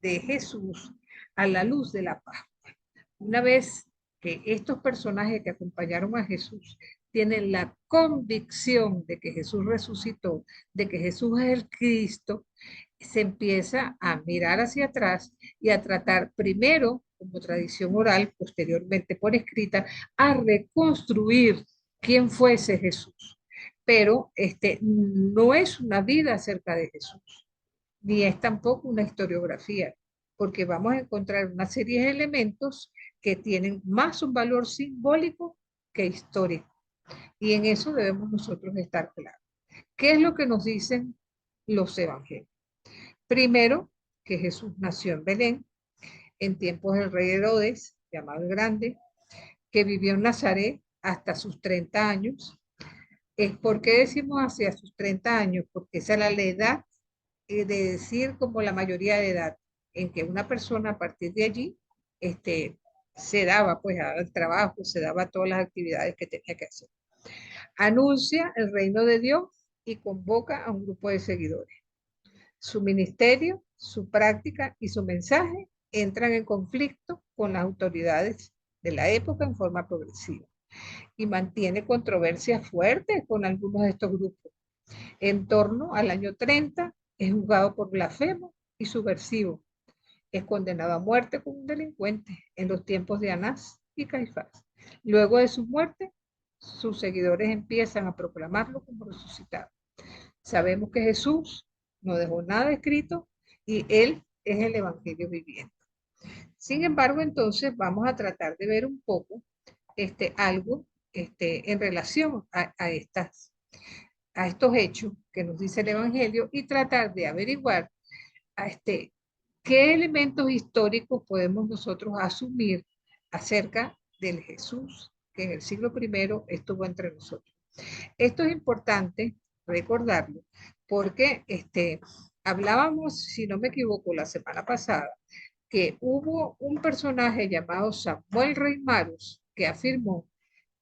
de Jesús a la luz de la Pascua. Una vez que estos personajes que acompañaron a Jesús tienen la convicción de que Jesús resucitó, de que Jesús es el Cristo, se empieza a mirar hacia atrás y a tratar primero como tradición oral, posteriormente por escrita, a reconstruir quién fue ese Jesús. Pero no es una vida acerca de Jesús, ni es tampoco una historiografía, porque vamos a encontrar una serie de elementos que tienen más un valor simbólico que histórico. Y en eso debemos nosotros estar claros. ¿Qué es lo que nos dicen los evangelios? Primero, que Jesús nació en Belén, en tiempos del rey Herodes, llamado el Grande, que vivió en Nazaret hasta sus 30 años. ¿Por qué decimos hacia sus 30 años? Porque esa era la edad de decir como la mayoría de edad, en que una persona a partir de allí se daba pues al trabajo, se daba a todas las actividades que tenía que hacer. Anuncia el reino de Dios y convoca a un grupo de seguidores. Su ministerio, su práctica y su mensaje entran en conflicto con las autoridades de la época en forma progresiva y mantiene controversias fuertes con algunos de estos grupos. En torno al año 30 es juzgado por blasfemo y subversivo. Es condenado a muerte como un delincuente en los tiempos de Anás y Caifás. Luego de su muerte, sus seguidores empiezan a proclamarlo como resucitado. Sabemos que Jesús no dejó nada escrito y Él es el Evangelio viviente. Sin embargo, entonces vamos a tratar de ver un poco algo en relación a estos hechos que nos dice el Evangelio y tratar de averiguar qué elementos históricos podemos nosotros asumir acerca del Jesús que en el siglo I estuvo entre nosotros. Esto es importante recordarlo porque hablábamos, si no me equivoco, la semana pasada, que hubo un personaje llamado Samuel Rey Marus que afirmó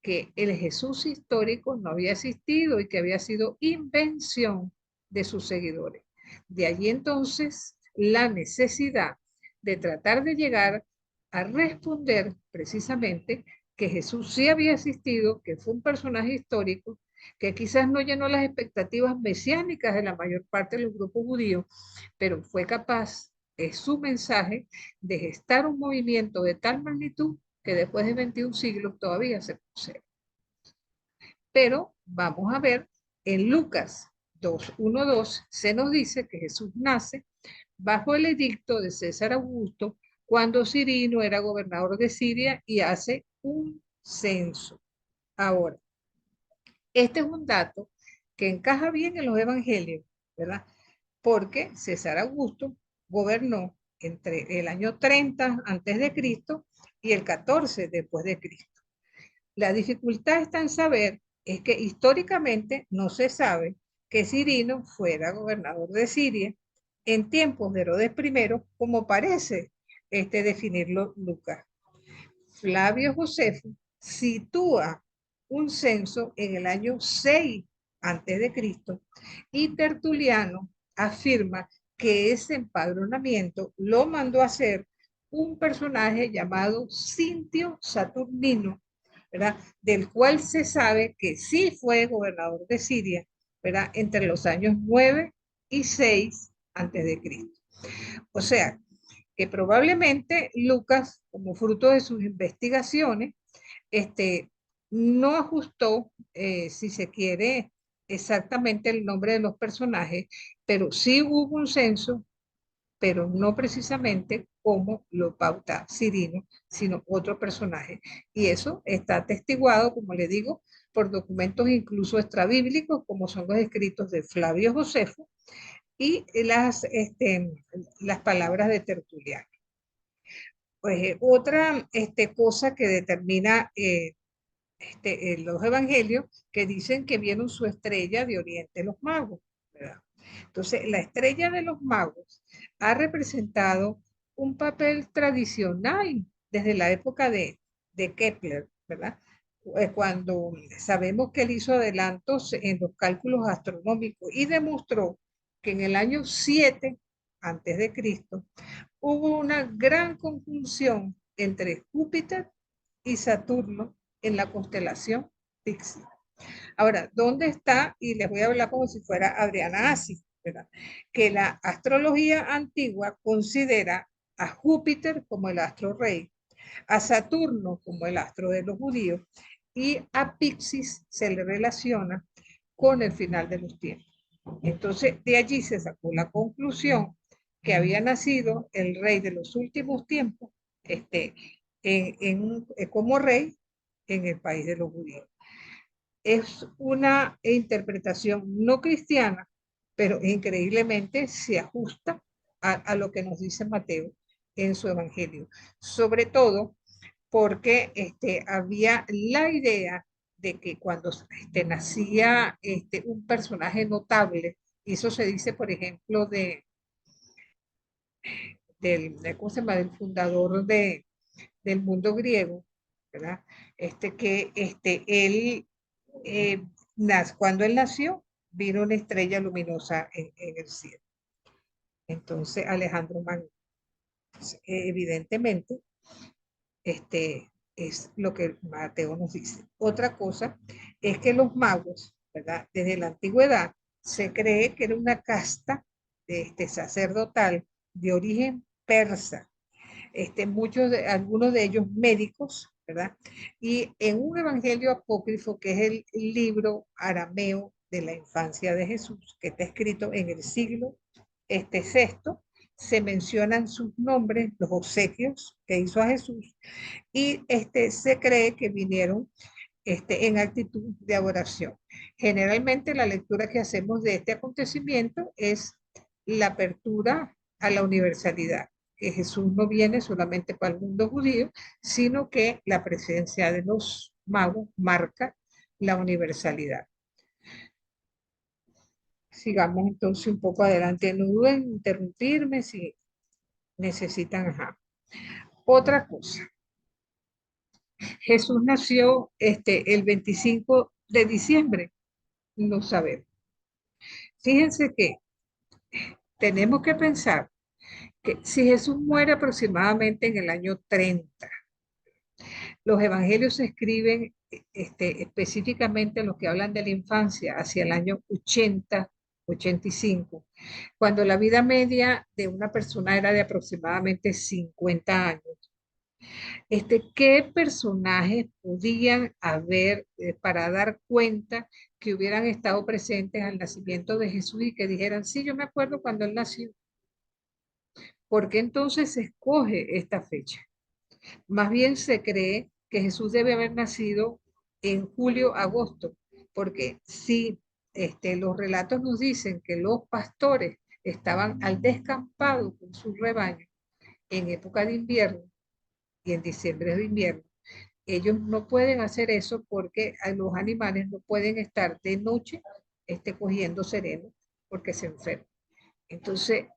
que el Jesús histórico no había existido y que había sido invención de sus seguidores. De allí entonces la necesidad de tratar de llegar a responder precisamente que Jesús sí había existido, que fue un personaje histórico, que quizás no llenó las expectativas mesiánicas de la mayor parte de los grupos judíos, pero fue capaz, es su mensaje, de gestar un movimiento de tal magnitud que después de 21 siglos todavía se conserva. Pero vamos a ver, en Lucas 2:1-2 se nos dice que Jesús nace bajo el edicto de César Augusto cuando Cirino era gobernador de Siria y hace un censo. Ahora, este es un dato que encaja bien en los evangelios, ¿verdad? Porque César Augusto gobernó entre el año 30 antes de Cristo y el 14 después de Cristo. La dificultad está en saber es que históricamente no se sabe que Cirino fuera gobernador de Siria en tiempos de Herodes I, como parece definirlo Lucas. Flavio Josefo sitúa un censo en el año 6 antes de Cristo y Tertuliano afirma que ese empadronamiento lo mandó a hacer un personaje llamado Cintio Saturnino, ¿verdad? Del cual se sabe que sí fue gobernador de Siria, ¿verdad? Entre los años 9 y 6 antes de Cristo. O sea, que probablemente Lucas, como fruto de sus investigaciones, no ajustó, si se quiere, exactamente el nombre de los personajes, pero sí hubo un censo pero no precisamente como lo pauta Cirino, sino otro personaje. Y eso está atestiguado, como le digo, por documentos incluso extrabíblicos, como son los escritos de Flavio Josefo y las palabras de Tertuliano. Pues otra cosa que determina los evangelios, que dicen que vieron su estrella de Oriente los magos, ¿verdad? Entonces, la estrella de los magos ha representado un papel tradicional desde la época de Kepler, ¿verdad? Cuando sabemos que él hizo adelantos en los cálculos astronómicos y demostró que en el año 7 antes de Cristo hubo una gran conjunción entre Júpiter y Saturno en la constelación Pixie. Ahora, ¿dónde está? Y les voy a hablar como si fuera Adriana Asi, ¿verdad? Que la astrología antigua considera a Júpiter como el astro rey, a Saturno como el astro de los judíos y a Pixis se le relaciona con el final de los tiempos. Entonces, de allí se sacó la conclusión que había nacido el rey de los últimos tiempos como rey en el país de los judíos. Es una interpretación no cristiana, pero increíblemente se ajusta a lo que nos dice Mateo en su evangelio. Sobre todo porque había la idea de que cuando nacía un personaje notable, y eso se dice, por ejemplo, ¿cómo se llama? Del fundador del mundo griego, ¿verdad? Él, eh, cuando él nació, vino una estrella luminosa en el cielo. Entonces, Alejandro Magno, evidentemente, es lo que Mateo nos dice. Otra cosa es que los magos, ¿verdad? Desde la antigüedad se cree que era una casta sacerdotal de origen persa. Algunos de ellos médicos, ¿verdad? Y en un evangelio apócrifo que es el libro arameo de la infancia de Jesús, que está escrito en el siglo sexto, se mencionan sus nombres, los obsequios que hizo a Jesús, y se cree que vinieron en actitud de adoración. Generalmente la lectura que hacemos de este acontecimiento es la apertura a la universalidad, que Jesús no viene solamente para el mundo judío, sino que la presencia de los magos marca la universalidad. Sigamos entonces un poco adelante. No duden en interrumpirme si necesitan. Ajá. Otra cosa. Jesús nació el 25 de diciembre, no sabemos. Fíjense que tenemos que pensar que si Jesús muere aproximadamente en el año 30, los evangelios se escriben específicamente los que hablan de la infancia hacia el año 80, 85, cuando la vida media de una persona era de aproximadamente 50 años. ¿Qué personajes podían haber para dar cuenta que hubieran estado presentes al nacimiento de Jesús y que dijeran, sí, yo me acuerdo cuando él nació? ¿Por qué entonces se escoge esta fecha? Más bien se cree que Jesús debe haber nacido en julio, agosto, porque si los relatos nos dicen que los pastores estaban al descampado con sus rebaños en época de invierno y en diciembre de invierno, ellos no pueden hacer eso porque los animales no pueden estar de noche cogiendo sereno porque se enferman. Entonces,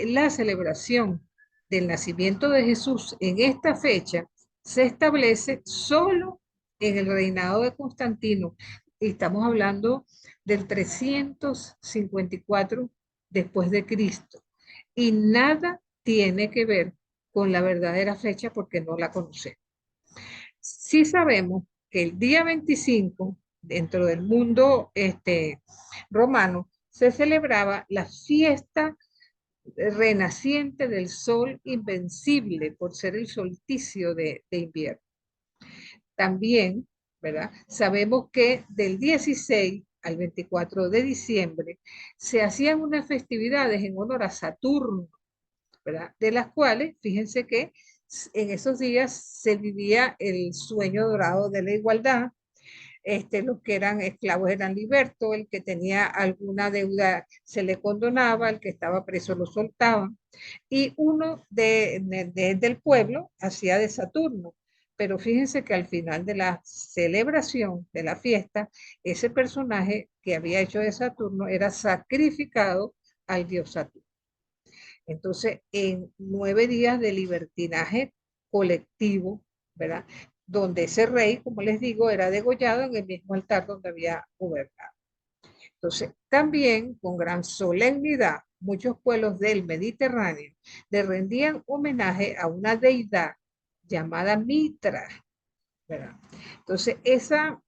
la celebración del nacimiento de Jesús en esta fecha se establece solo en el reinado de Constantino. Y estamos hablando del 354 después de Cristo. Y nada tiene que ver con la verdadera fecha porque no la conocemos. Sí sabemos que el día 25, dentro del mundo romano, se celebraba la fiesta renaciente del sol invencible por ser el solsticio de invierno. También, ¿verdad? Sabemos que del 16 al 24 de diciembre se hacían unas festividades en honor a Saturno, ¿verdad? De las cuales, fíjense que en esos días se vivía el sueño dorado de la igualdad. Los que eran esclavos eran libertos, el que tenía alguna deuda se le condonaba, el que estaba preso lo soltaban, y uno del pueblo hacía de Saturno. Pero fíjense que al final de la celebración de la fiesta, ese personaje que había hecho de Saturno era sacrificado al dios Saturno. Entonces, en 9 días de libertinaje colectivo, ¿verdad? Donde ese rey, como les digo, era degollado en el mismo altar donde había gobernado. Entonces, también con gran solemnidad, muchos pueblos del Mediterráneo le rendían homenaje a una deidad llamada Mitra, ¿verdad? Entonces, esa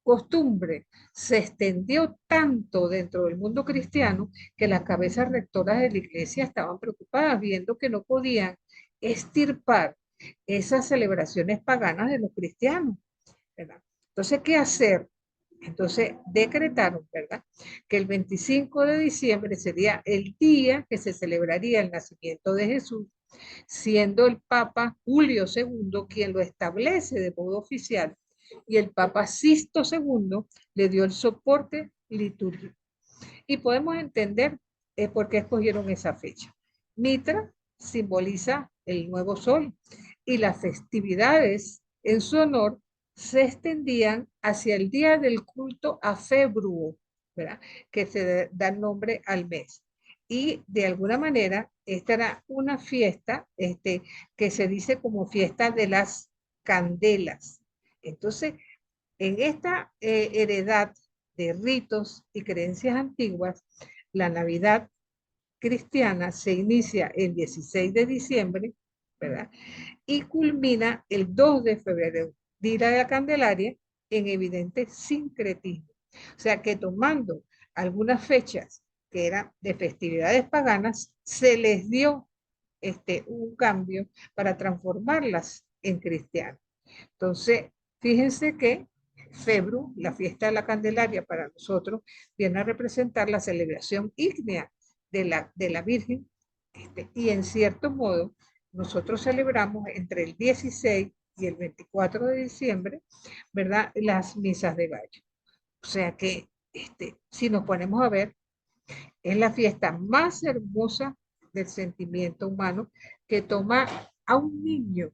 costumbre se extendió tanto dentro del mundo cristiano que las cabezas rectoras de la iglesia estaban preocupadas viendo que no podían extirpar esas celebraciones paganas de los cristianos, ¿verdad? Entonces, ¿qué hacer? Entonces decretaron, ¿verdad?, que el 25 de diciembre sería el día que se celebraría el nacimiento de Jesús, siendo el Papa Julio II quien lo establece de modo oficial, y el Papa Sisto II le dio el soporte litúrgico. Y podemos entender por qué escogieron esa fecha. Mitra simboliza el nuevo sol y las festividades en su honor se extendían hacia el día del culto a Februo, ¿verdad?, que se da nombre al mes. Y de alguna manera, esta era una fiesta que se dice como fiesta de las candelas. Entonces, en esta heredad de ritos y creencias antiguas, la Navidad cristiana se inicia el 16 de diciembre, ¿verdad? Y culmina el 2 de febrero, Día de la Candelaria, en evidente sincretismo. O sea que tomando algunas fechas que eran de festividades paganas, se les dio un cambio para transformarlas en cristianas. Entonces, fíjense que Febru, la fiesta de la Candelaria para nosotros, viene a representar la celebración ígnea de la Virgen, y en cierto modo nosotros celebramos entre el 16 y el 24 de diciembre, ¿verdad?, las misas de gallo. O sea que si nos ponemos a ver, es la fiesta más hermosa del sentimiento humano, que toma a un niño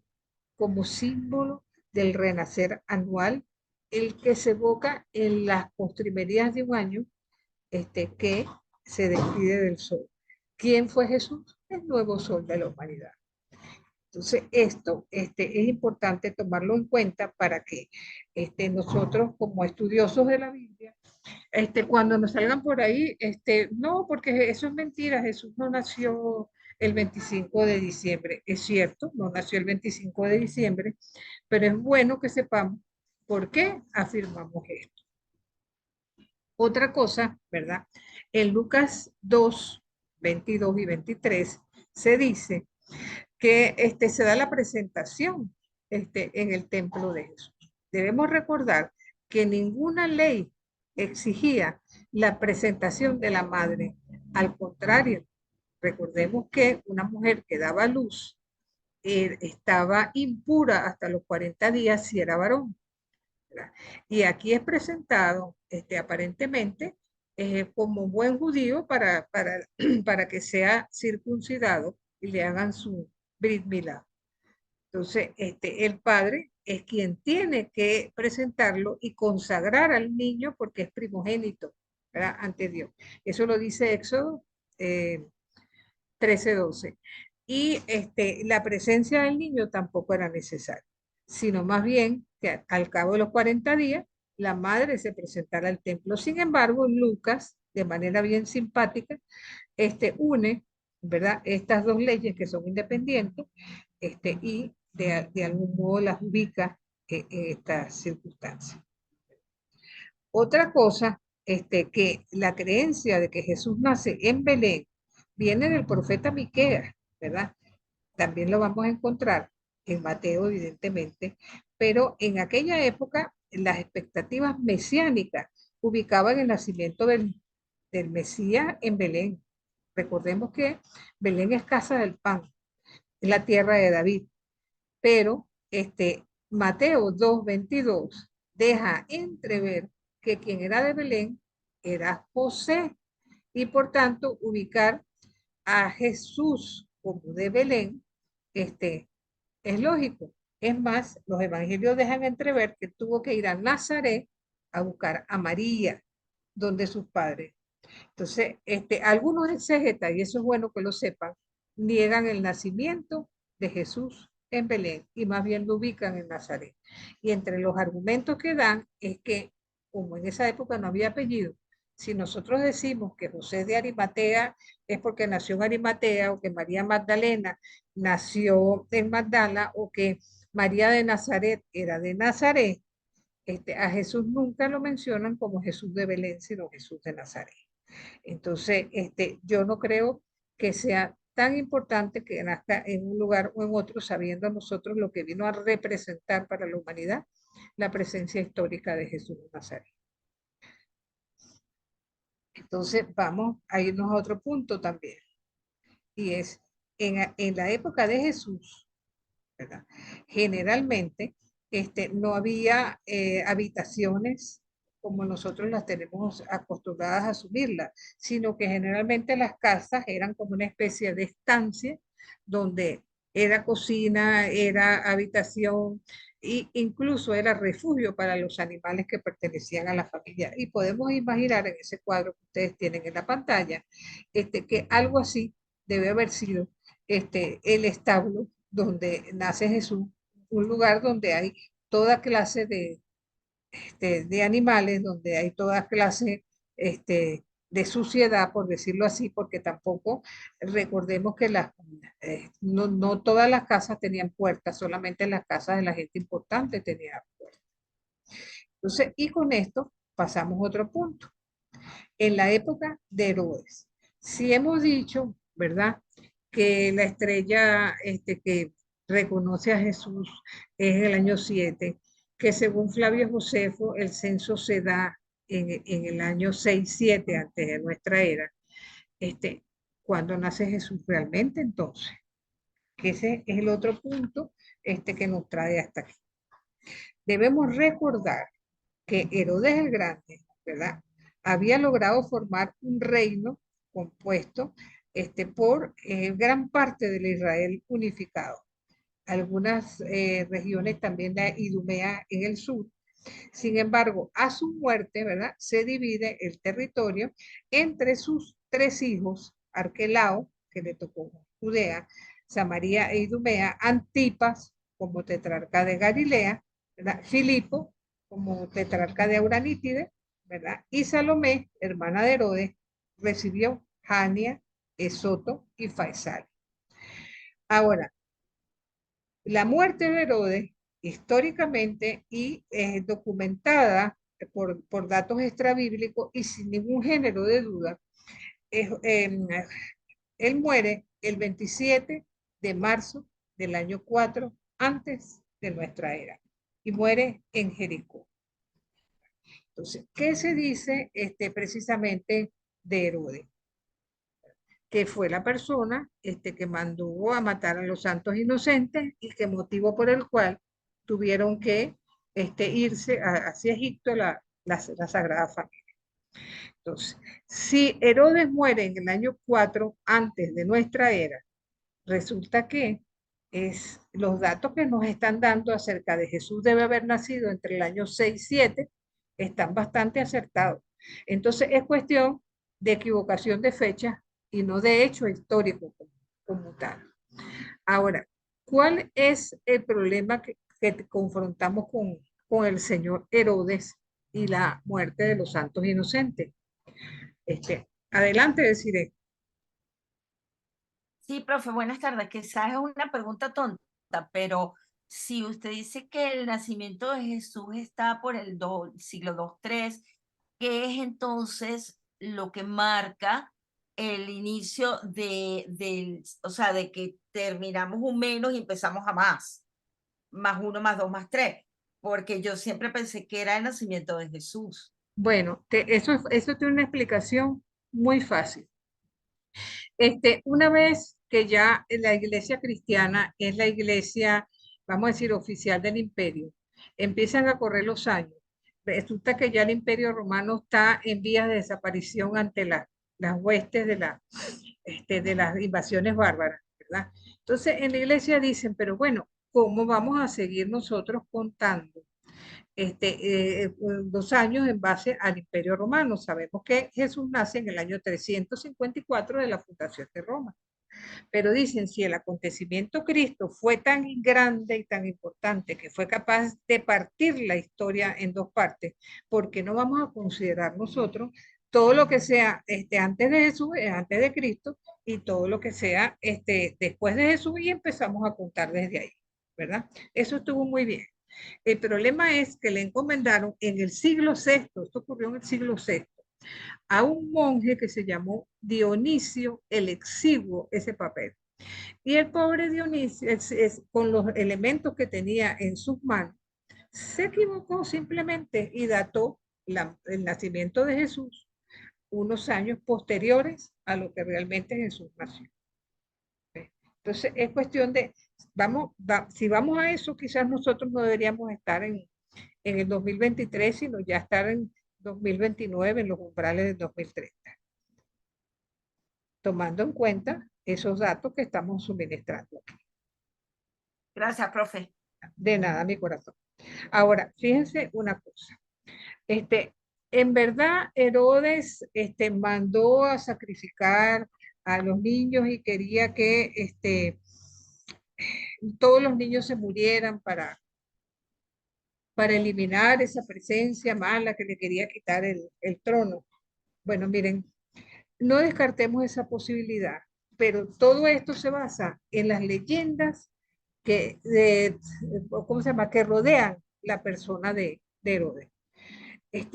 como símbolo del renacer anual, el que se evoca en las postrimerías de un año que se despide del sol. ¿Quién fue Jesús? El nuevo sol de la humanidad. Entonces, esto es importante tomarlo en cuenta para que nosotros, como estudiosos de la Biblia, cuando nos salgan por ahí, no, porque eso es mentira, Jesús no nació el 25 de diciembre. Es cierto, no nació el 25 de diciembre, pero es bueno que sepamos por qué afirmamos esto. Otra cosa, ¿verdad? En Lucas 2, 22 y 23 se dice que se da la presentación en el templo de Jesús. Debemos recordar que ninguna ley exigía la presentación de la madre. Al contrario, recordemos que una mujer que daba luz estaba impura hasta los 40 días si era varón, ¿verdad? Y aquí es presentado aparentemente como buen judío para que sea circuncidado y le hagan su Brit Milá. Entonces, el padre es quien tiene que presentarlo y consagrar al niño porque es primogénito, ¿verdad?, ante Dios. Eso lo dice Éxodo 13:12. Y la presencia del niño tampoco era necesaria, sino más bien que al cabo de los 40 días la madre se presentara al templo. Sin embargo, Lucas, de manera bien simpática, une, ¿verdad?, estas dos leyes que son independientes, y de algún modo las ubica en estas circunstancias. Otra cosa, que la creencia de que Jesús nace en Belén viene del profeta Miqueas, ¿verdad? También lo vamos a encontrar en Mateo, evidentemente, pero en aquella época las expectativas mesiánicas ubicaban el nacimiento del Mesías en Belén. Recordemos que Belén es casa del pan, es la tierra de David, pero Mateo 2:22 deja entrever que quien era de Belén era José y por tanto ubicar a Jesús como de Belén, es lógico. Es más, los evangelios dejan entrever que tuvo que ir a Nazaret a buscar a María, donde sus padres. Entonces, algunos exégetas, y eso es bueno que lo sepan, niegan el nacimiento de Jesús en Belén y más bien lo ubican en Nazaret. Y entre los argumentos que dan es que, como en esa época no había apellido, si nosotros decimos que José de Arimatea es porque nació en Arimatea o que María Magdalena nació en Magdala o que María de Nazaret era de Nazaret, a Jesús nunca lo mencionan como Jesús de Belén, sino Jesús de Nazaret. Entonces, yo no creo que sea tan importante que nazca en un lugar o en otro, sabiendo nosotros lo que vino a representar para la humanidad la presencia histórica de Jesús de Nazaret. Entonces, vamos a irnos a otro punto también, y es, en la época de Jesús, ¿verdad? Generalmente, no había habitaciones como nosotros las tenemos acostumbradas a asumirlas, sino que generalmente las casas eran como una especie de estancia donde era cocina, era habitación e incluso era refugio para los animales que pertenecían a la familia. Y podemos imaginar en ese cuadro que ustedes tienen en la pantalla, que algo así debe haber sido el establo donde nace Jesús, un lugar donde hay toda clase de animales, donde hay toda clase de suciedad, por decirlo así, porque tampoco recordemos que no todas las casas tenían puertas, solamente las casas de la gente importante tenían puertas. Entonces, y con esto pasamos a otro punto. En la época de Herodes, si hemos dicho, ¿verdad?, que la estrella que reconoce a Jesús es en el año 7, que según Flavio Josefo el censo se da en el año 6-7 antes de nuestra era. ¿Cuándo nace Jesús realmente entonces? Que ese es el otro punto que nos trae hasta aquí. Debemos recordar que Herodes el Grande, ¿verdad?, había logrado formar un reino compuesto por gran parte del Israel unificado. Algunas regiones también de Idumea en el sur. Sin embargo, a su muerte, ¿verdad?, se divide el territorio entre sus tres hijos, Arquelao, que le tocó Judea, Samaria e Idumea, Antipas como tetrarca de Galilea, ¿verdad?, Filipo como tetrarca de Auranítide, ¿verdad?, y Salomé, hermana de Herodes, recibió Jania, Esoto y Faisal. Ahora, la muerte de Herodes, históricamente y documentada por datos extrabíblicos y sin ningún género de duda, él muere el 27 de marzo del año 4 antes de nuestra era y muere en Jericó. Entonces, ¿qué se dice precisamente de Herodes? Que fue la persona que mandó a matar a los santos inocentes y que motivo por el cual tuvieron que irse hacia Egipto la Sagrada Familia. Entonces, si Herodes muere en el año 4 antes de nuestra era, resulta que los datos que nos están dando acerca de Jesús debe haber nacido entre el año 6 y 7, están bastante acertados. Entonces es cuestión de equivocación de fecha y no de hecho histórico como tal. Ahora, ¿cuál es el problema que confrontamos con el señor Herodes y la muerte de los santos inocentes? Adelante, deciré. Sí, profe, buenas tardes. Quizás es una pregunta tonta, pero si usted dice que el nacimiento de Jesús está por el siglo II-III, ¿qué es entonces lo que marca el inicio o sea, de que terminamos un menos y empezamos a más? Más 1, más 2, más 3. Porque yo siempre pensé que era el nacimiento de Jesús. Bueno, eso tiene una explicación muy fácil. Una vez que ya la iglesia cristiana es la iglesia, vamos a decir, oficial del imperio, empiezan a correr los años. Resulta que ya el imperio romano está en vías de desaparición ante las huestes de las invasiones bárbaras, ¿verdad? Entonces en la iglesia dicen, pero bueno, ¿cómo vamos a seguir nosotros contando 2 años en base al Imperio Romano? Sabemos que Jesús nace en el año 354 de la fundación de Roma, pero dicen, si el acontecimiento Cristo fue tan grande y tan importante que fue capaz de partir la historia en dos partes, ¿por qué no vamos a considerar nosotros todo lo que sea antes de Jesús, antes de Cristo, y todo lo que sea después de Jesús, y empezamos a contar desde ahí, ¿verdad? Eso estuvo muy bien. El problema es que le encomendaron en el siglo VI, esto ocurrió en el siglo VI, a un monje que se llamó Dionisio el Exiguo ese papel. Y el pobre Dionisio, con los elementos que tenía en sus manos, se equivocó simplemente y dató el nacimiento de Jesús unos años posteriores a lo que realmente Jesús nació. Entonces es cuestión de, si vamos a eso, quizás nosotros no deberíamos estar en el 2023, sino ya estar en 2029, en los umbrales del 2030, tomando en cuenta esos datos que estamos suministrando. Gracias, profe. De nada, mi corazón. Ahora, fíjense una cosa. En verdad, Herodes mandó a sacrificar a los niños y quería que todos los niños se murieran para eliminar esa presencia mala que le quería quitar el trono. Bueno, miren, no descartemos esa posibilidad, pero todo esto se basa en las leyendas ¿cómo se llama?, que rodean la persona de Herodes.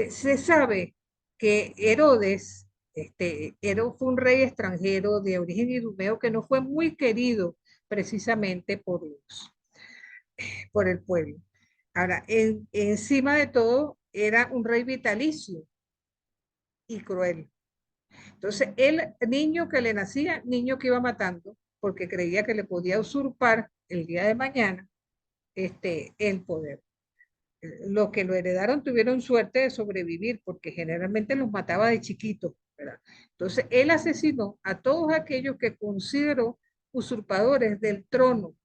Se sabe que Herodes fue un rey extranjero de origen idumeo que no fue muy querido precisamente por el pueblo. Ahora, encima de todo, era un rey vitalicio y cruel. Entonces, el niño que le nacía, niño que iba matando, porque creía que le podía usurpar el día de mañana el poder. Los que lo heredaron tuvieron suerte de sobrevivir, porque generalmente los mataba de chiquitos, ¿verdad? Entonces, él asesinó a todos aquellos que consideró usurpadores del trono,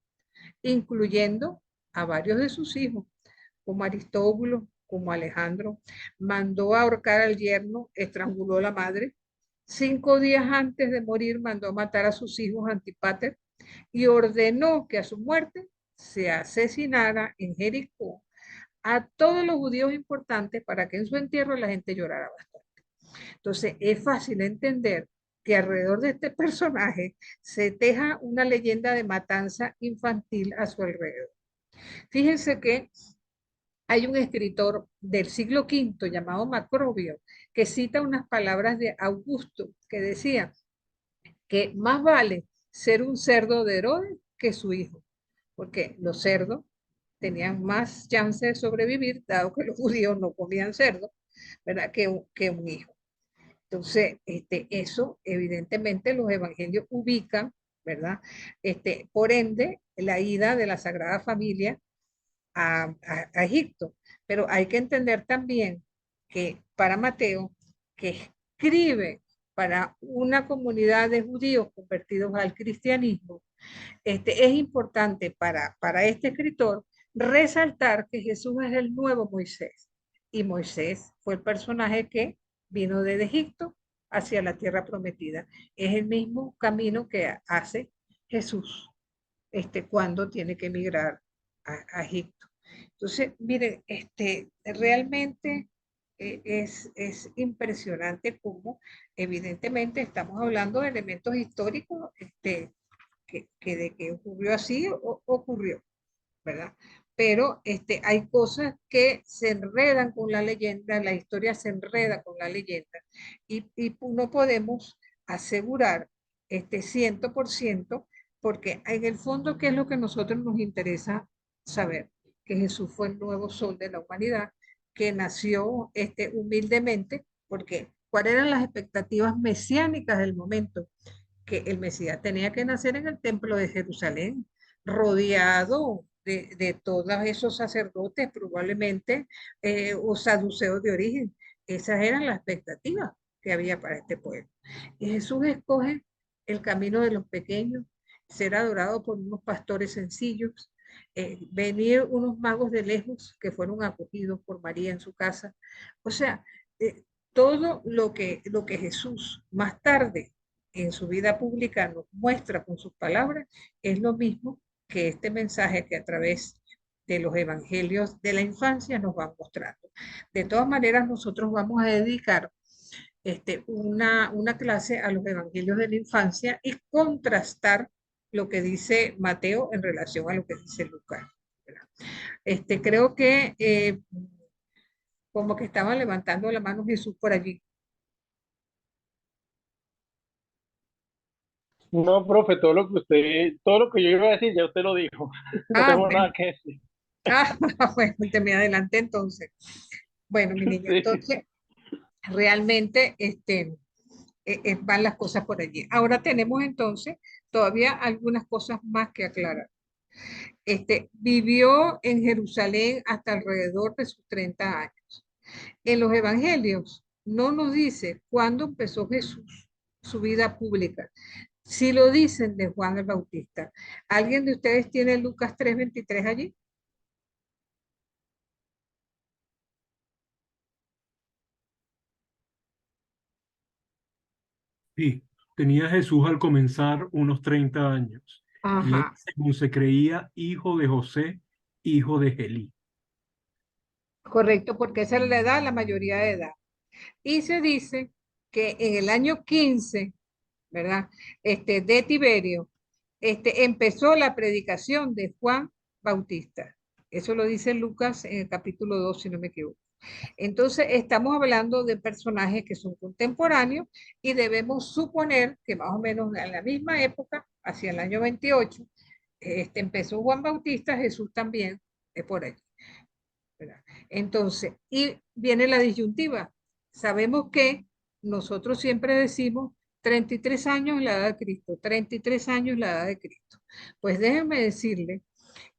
incluyendo a varios de sus hijos, como Aristóbulo, como Alejandro. Mandó a ahorcar al yerno, estranguló a la madre. 5 días antes de morir mandó a matar a sus hijos Antípater y ordenó que a su muerte se asesinara en Jericó a todos los judíos importantes para que en su entierro la gente llorara bastante. Entonces es fácil entender que alrededor de este personaje se teja una leyenda de matanza infantil a su alrededor. Fíjense que hay un escritor del siglo V llamado Macrobio que cita unas palabras de Augusto que decía que más vale ser un cerdo de Herodes que su hijo, porque los cerdos tenían más chance de sobrevivir, dado que los judíos no comían cerdo, ¿verdad?, que un hijo. Entonces, eso evidentemente los evangelios ubican, ¿verdad? Por ende, la ida de la Sagrada Familia a Egipto. Pero hay que entender también que para Mateo, que escribe para una comunidad de judíos convertidos al cristianismo, es importante para este escritor resaltar que Jesús es el nuevo Moisés. Y Moisés fue el personaje que vino desde Egipto hacia la tierra prometida. Es el mismo camino que hace Jesús cuando tiene que emigrar a Egipto. Entonces, miren, realmente es impresionante cómo evidentemente estamos hablando de elementos históricos que de que ocurrió así ocurrió, ¿verdad? Pero hay cosas que se enredan con la leyenda, la historia se enreda con la leyenda y no podemos asegurar 100%, porque en el fondo, ¿qué es lo que a nosotros nos interesa saber? Que Jesús fue el nuevo sol de la humanidad, que nació humildemente, porque ¿cuáles eran las expectativas mesiánicas del momento? que el Mesías tenía que nacer en el templo de Jerusalén, rodeado de todos esos sacerdotes, probablemente, o saduceos de origen. Esas eran las expectativas que había para este pueblo. Y Jesús escoge el camino de los pequeños, ser adorado por unos pastores sencillos, venir unos magos de lejos que fueron acogidos por María en su casa. O sea, todo lo que Jesús más tarde en su vida pública nos muestra con sus palabras es lo mismo que este mensaje que a través de los evangelios de la infancia nos van mostrando. De todas maneras, nosotros vamos a dedicar una clase a los evangelios de la infancia y contrastar lo que dice Mateo en relación a lo que dice Lucas. Creo que como que estaba levantando la mano Jesús por allí. No, profe, todo lo que yo iba a decir, ya usted lo dijo. No Ah, tengo bueno. nada que decir. Ah, bueno, te me adelanté entonces. Bueno, mi niño, Sí. entonces realmente van las cosas por allí. Ahora tenemos entonces todavía algunas cosas más que aclarar. Vivió en Jerusalén hasta alrededor de sus 30 años. En los evangelios no nos dice cuándo empezó Jesús su vida pública. Sí lo dicen de Juan el Bautista. ¿Alguien de ustedes tiene Lucas 3:23 allí? Sí, tenía Jesús al comenzar unos 30 años y Ajá, él, según se creía, hijo de José, hijo de Gelí. correcto, porque esa es la edad, la mayoría de edad. Y se dice que en el año 15, ¿verdad? De Tiberio, empezó la predicación de Juan Bautista. Eso lo dice Lucas en el capítulo 2, si no me equivoco. Entonces, estamos hablando de personajes que son contemporáneos y debemos suponer que más o menos en la misma época, hacia el año 28, empezó Juan Bautista, Jesús también es por ahí, ¿verdad? Entonces, y viene la disyuntiva. Sabemos que nosotros siempre decimos 33 años la edad de Cristo, 33 años la edad de Cristo. Pues déjenme decirle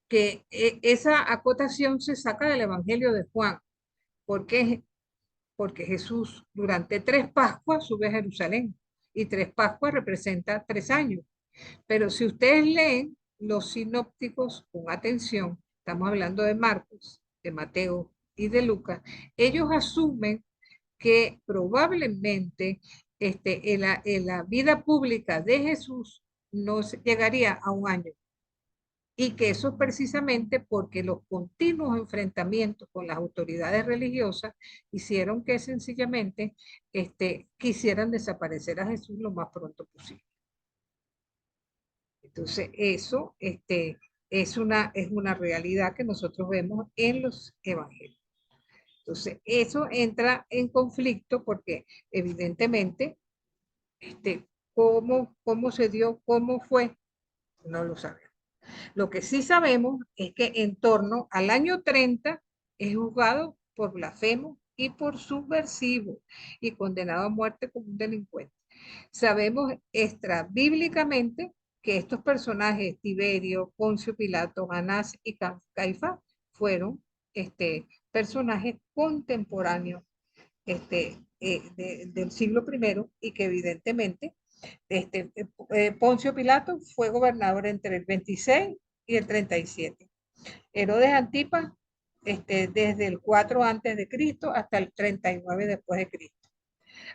que esa acotación se saca del Evangelio de Juan. ¿Por qué? Porque Jesús durante 3 Pascuas sube a Jerusalén y 3 Pascuas representa 3 años. Pero si ustedes leen los sinópticos con atención, estamos hablando de Marcos, de Mateo y de Lucas, ellos asumen que probablemente en la vida pública de Jesús no llegaría a un año y que eso es precisamente porque los continuos enfrentamientos con las autoridades religiosas hicieron que sencillamente quisieran desaparecer a Jesús lo más pronto posible. Entonces, eso es una realidad que nosotros vemos en los evangelios. Entonces, eso entra en conflicto porque evidentemente, cómo se dio, cómo fue, no lo sabemos. Lo que sí sabemos es que en torno al año 30 es juzgado por blasfemo y por subversivo y condenado a muerte como un delincuente. Sabemos extrabíblicamente que estos personajes, Tiberio, Poncio Pilato, Anás y Caifás, fueron personajes contemporáneos del siglo I y que evidentemente Poncio Pilato fue gobernador entre el 26 y el 37. Herodes Antipas desde el 4 antes de Cristo hasta el 39 después de Cristo.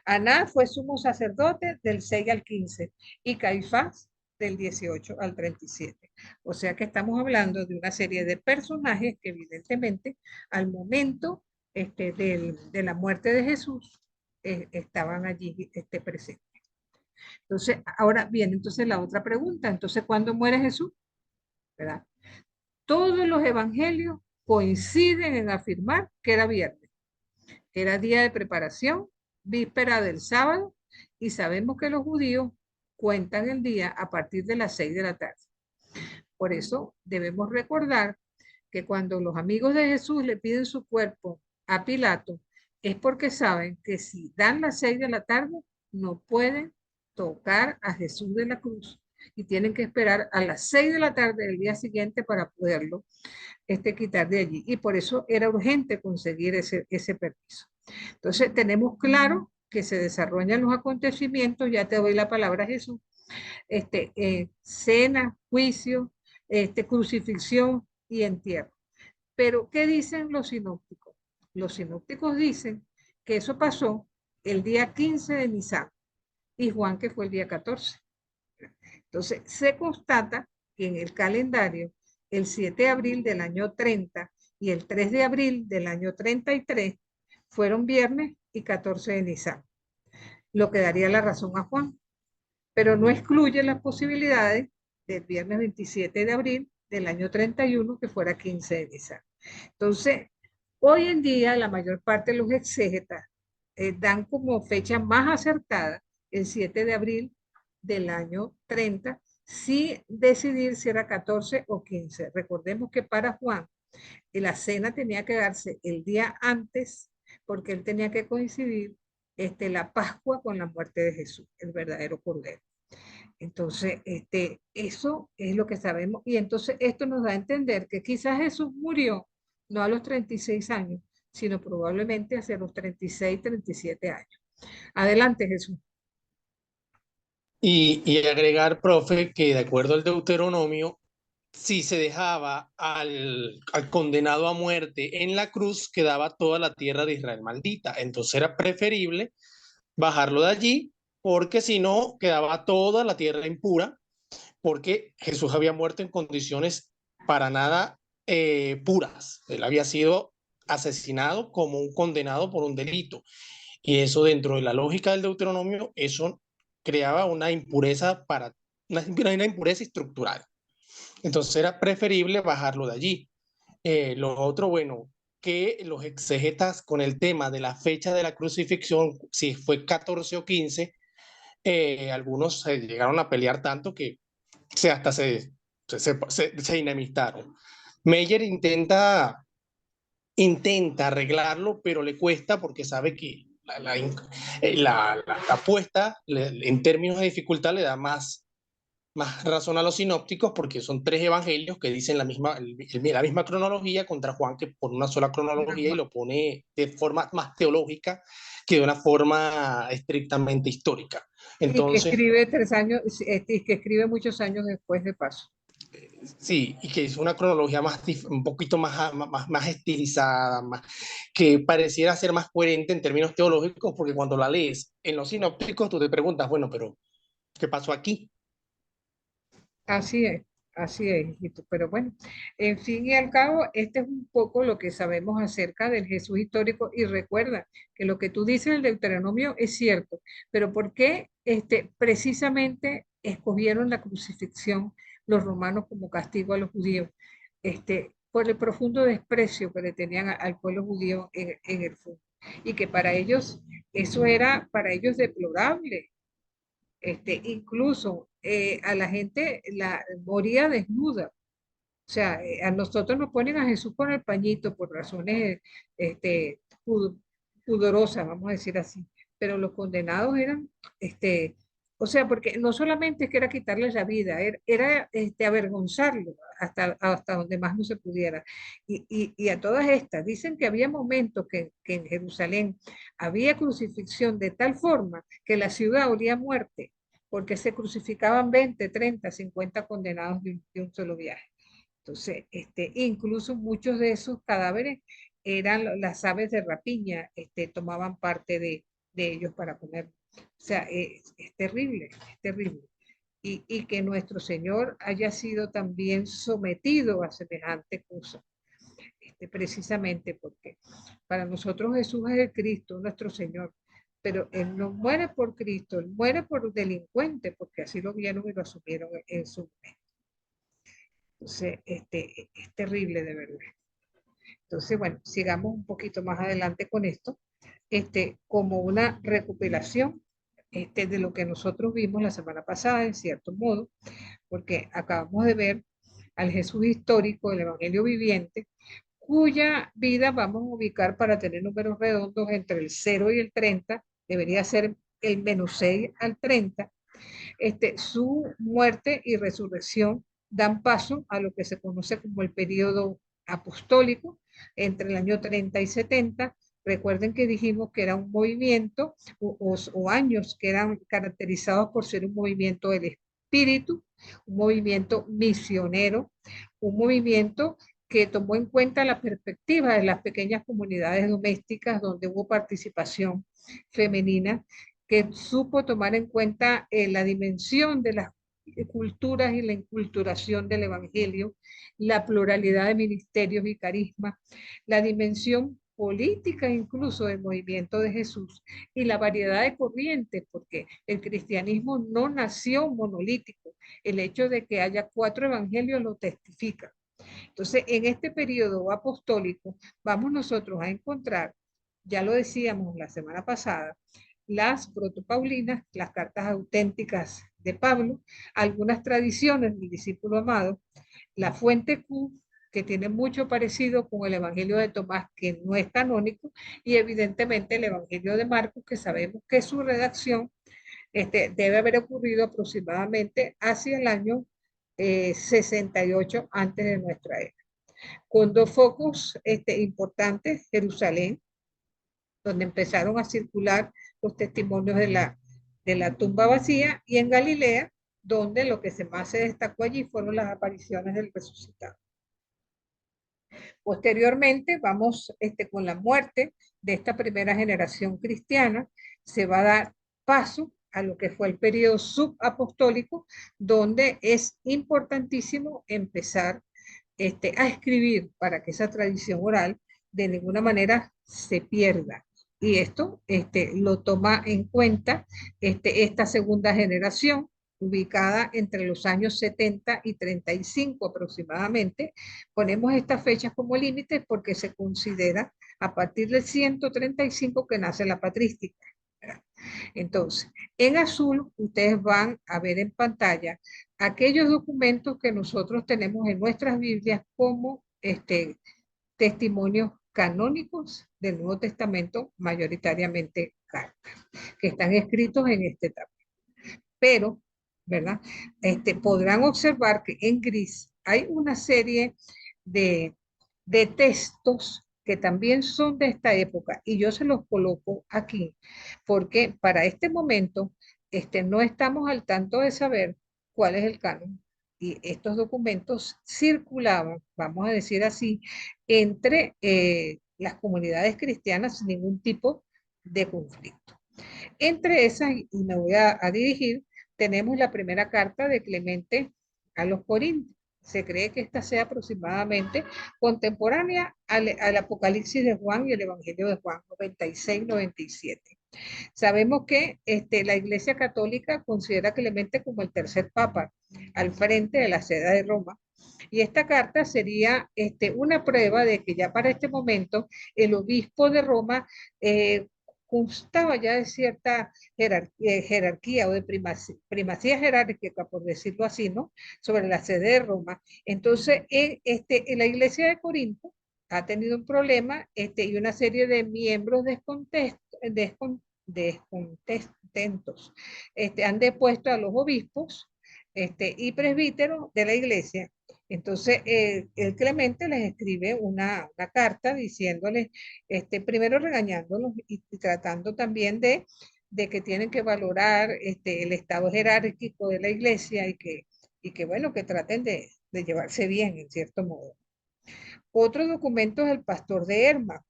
Anás fue sumo sacerdote del 6 al 15 y Caifás del 18 al 37. O sea que estamos hablando de una serie de personajes que evidentemente al momento de la muerte de Jesús estaban allí presentes. Entonces, ahora viene entonces la otra pregunta. Entonces, ¿cuándo muere Jesús? ¿Verdad? Todos los evangelios coinciden en afirmar que era viernes, que era día de preparación, víspera del sábado, y sabemos que los judíos cuentan el día a partir de las 6 de la tarde. Por eso debemos recordar que cuando los amigos de Jesús le piden su cuerpo a Pilato, es porque saben que si dan las 6 de la tarde, no pueden tocar a Jesús de la cruz y tienen que esperar a las 6 de la tarde del día siguiente para poderlo quitar de allí. Y por eso era urgente conseguir ese permiso. Entonces tenemos claro que se desarrollan los acontecimientos, ya te doy la palabra Jesús, cena, juicio, crucifixión y entierro. Pero, ¿qué dicen los sinópticos? Los sinópticos dicen que eso pasó el día 15 de Nisan y Juan que fue el día 14. Entonces, se constata que en el calendario, el 7 de abril del año 30 y el 3 de abril del año 33 fueron viernes y 14 de Nisan, lo que daría la razón a Juan, pero no excluye las posibilidades del viernes 27 de abril del año 31 que fuera 15 de Nisan. Entonces, hoy en día la mayor parte de los exégetas dan como fecha más acertada el 7 de abril del año 30, sin decidir si era 14 o 15. Recordemos que para Juan la cena tenía que darse el día antes porque él tenía que coincidir la Pascua con la muerte de Jesús, el verdadero Cordero. Entonces, eso es lo que sabemos. Y entonces esto nos da a entender que quizás Jesús murió no a los 36 años, sino probablemente hacia los 36, 37 años. Adelante, Jesús. Y agregar, profe, que de acuerdo al Deuteronomio, si se dejaba al condenado a muerte en la cruz, quedaba toda la tierra de Israel maldita. Entonces era preferible bajarlo de allí, porque si no, quedaba toda la tierra impura, porque Jesús había muerto en condiciones para nada puras. Él había sido asesinado como un condenado por un delito. Y eso dentro de la lógica del Deuteronomio, eso creaba una impureza una impureza estructural. Entonces era preferible bajarlo de allí. Lo otro, bueno, que los exegetas con el tema de la fecha de la crucifixión, si fue 14 o 15, algunos se llegaron a pelear tanto que hasta se enemistaron. Meyer intenta arreglarlo, pero le cuesta porque sabe que la apuesta en términos de dificultad le da más razón a los sinópticos porque son tres evangelios que dicen la misma cronología contra Juan que por una sola cronología y lo pone de forma más teológica que de una forma estrictamente histórica. Entonces, y que escribe 3 años, y que escribe muchos años después de paso. sí, y que es una cronología un poquito más estilizada, que pareciera ser más coherente en términos teológicos, porque cuando la lees en los sinópticos, tú te preguntas, bueno, pero ¿qué pasó aquí? Así es, hijito. Pero bueno, en fin y al cabo, este es un poco lo que sabemos acerca del Jesús histórico. Y recuerda que lo que tú dices en el Deuteronomio es cierto, pero ¿por qué precisamente escogieron la crucifixión los romanos como castigo a los judíos? Por el profundo desprecio que le tenían al pueblo judío en el fondo. Y que para ellos, eso era para ellos deplorable. Incluso a la gente la moría desnuda. O sea, a nosotros nos ponen a Jesús con el pañito por razones pudorosas, vamos a decir así. Pero los condenados eran, o sea, porque no solamente es que era quitarles la vida, era avergonzarlo hasta donde más no se pudiera. Y a todas estas, dicen que había momentos que en Jerusalén había crucifixión de tal forma que la ciudad olía a muerte, porque se crucificaban 20, 30, 50 condenados de un solo viaje. Entonces, incluso muchos de esos cadáveres eran las aves de rapiña, tomaban parte de ellos para comer. O sea, es terrible, es terrible. Y que nuestro Señor haya sido también sometido a semejante cosa, precisamente porque para nosotros Jesús es el Cristo, nuestro Señor, pero Él no muere por Cristo, Él muere por delincuente, porque así lo vieron y lo asumieron en su momento. Entonces, es terrible de verdad. Entonces, bueno, sigamos un poquito más adelante con esto, como una recuperación de lo que nosotros vimos la semana pasada, en cierto modo, porque acabamos de ver al Jesús histórico, el Evangelio viviente, cuya vida vamos a ubicar para tener números redondos entre el 0 y el 30, debería ser el -6 al 30, su muerte y resurrección dan paso a lo que se conoce como el periodo apostólico entre el año 30 y 70. Recuerden que dijimos que era un movimiento o años que eran caracterizados por ser un movimiento del espíritu, un movimiento misionero, un movimiento que tomó en cuenta la perspectiva de las pequeñas comunidades domésticas donde hubo participación femenina, que supo tomar en cuenta la dimensión de las culturas y la inculturación del Evangelio, la pluralidad de ministerios y carismas, la dimensión política incluso del movimiento de Jesús y la variedad de corrientes, porque el cristianismo no nació monolítico. El hecho de que haya 4 evangelios lo testifica. Entonces, en este periodo apostólico, vamos nosotros a encontrar, ya lo decíamos la semana pasada, las protopaulinas, las cartas auténticas de Pablo, algunas tradiciones del discípulo amado, la fuente Q, que tiene mucho parecido con el Evangelio de Tomás, que no es canónico, y evidentemente el Evangelio de Marcos, que sabemos que su redacción debe haber ocurrido aproximadamente hacia el año 68 antes de nuestra era. Con 2 focos importantes, Jerusalén, donde empezaron a circular los testimonios de la tumba vacía, y en Galilea, donde lo que más se destacó allí fueron las apariciones del resucitado. Posteriormente, vamos con la muerte de esta primera generación cristiana, se va a dar paso a lo que fue el periodo subapostólico, donde es importantísimo empezar a escribir para que esa tradición oral de ninguna manera se pierda. Y esto lo toma en cuenta esta segunda generación, ubicada entre los años 70 y 35 aproximadamente. Ponemos estas fechas como límites porque se considera a partir del 135 que nace la patrística. Entonces, en azul, ustedes van a ver en pantalla aquellos documentos que nosotros tenemos en nuestras Biblias como testimonios canónicos del Nuevo Testamento, mayoritariamente cartas, que están escritos en este etapa. Pero, ¿verdad? Podrán observar que en gris hay una serie de, de textos que también son de esta época, y yo se los coloco aquí, porque para este momento no estamos al tanto de saber cuál es el canon, y estos documentos circulaban, vamos a decir así, entre las comunidades cristianas sin ningún tipo de conflicto. Entre esas, y me voy a dirigir, tenemos la primera carta de Clemente a los Corintios. Se cree que esta sea aproximadamente contemporánea al Apocalipsis de Juan y el Evangelio de Juan, 96-97. Sabemos que la Iglesia Católica considera a Clemente como el tercer papa al frente de la sede de Roma. Y esta carta sería una prueba de que ya para este momento el obispo de Roma constaba ya de cierta jerarquía o de primacía jerárquica, por decirlo así, ¿no? Sobre la sede de Roma. Entonces, en la iglesia de Corinto ha tenido un problema y una serie de miembros descontentos han depuesto a los obispos y presbíteros de la iglesia. Entonces, el Clemente les escribe una carta diciéndoles, primero regañándolos y tratando también de que tienen que valorar el estado jerárquico de la iglesia y que bueno, que traten de llevarse bien, en cierto modo. Otro documento es el pastor de Herma.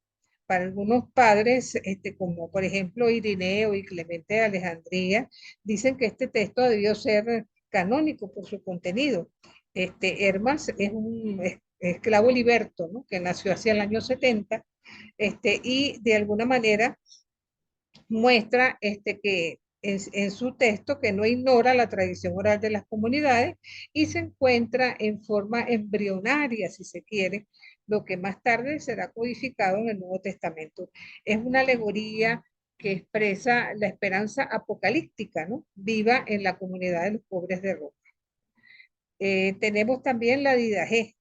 Para algunos padres, como por ejemplo Irineo y Clemente de Alejandría, dicen que este texto debió ser canónico por su contenido. Hermas es un esclavo liberto, ¿no? Que nació hacia el año 70, y de alguna manera muestra que en su texto que no ignora la tradición oral de las comunidades y se encuentra en forma embrionaria, si se quiere, lo que más tarde será codificado en el Nuevo Testamento. Es una alegoría que expresa la esperanza apocalíptica, ¿no? Viva en la comunidad de los pobres de Roma. Tenemos también la Didaje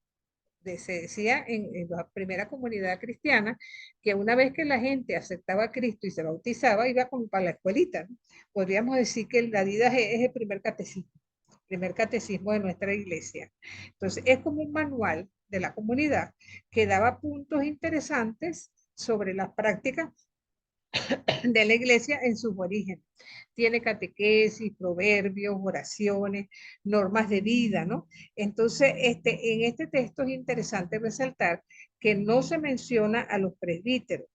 se decía en la primera comunidad cristiana que una vez que la gente aceptaba a Cristo y se bautizaba, iba como para la escuelita, ¿no? Podríamos decir que la vida es el primer catecismo de nuestra iglesia. Entonces, es como un manual de la comunidad que daba puntos interesantes sobre las prácticas de la iglesia en sus orígenes. Tiene catequesis, proverbios, oraciones, normas de vida, ¿no? Entonces, en este texto es interesante resaltar que no se menciona a los presbíteros.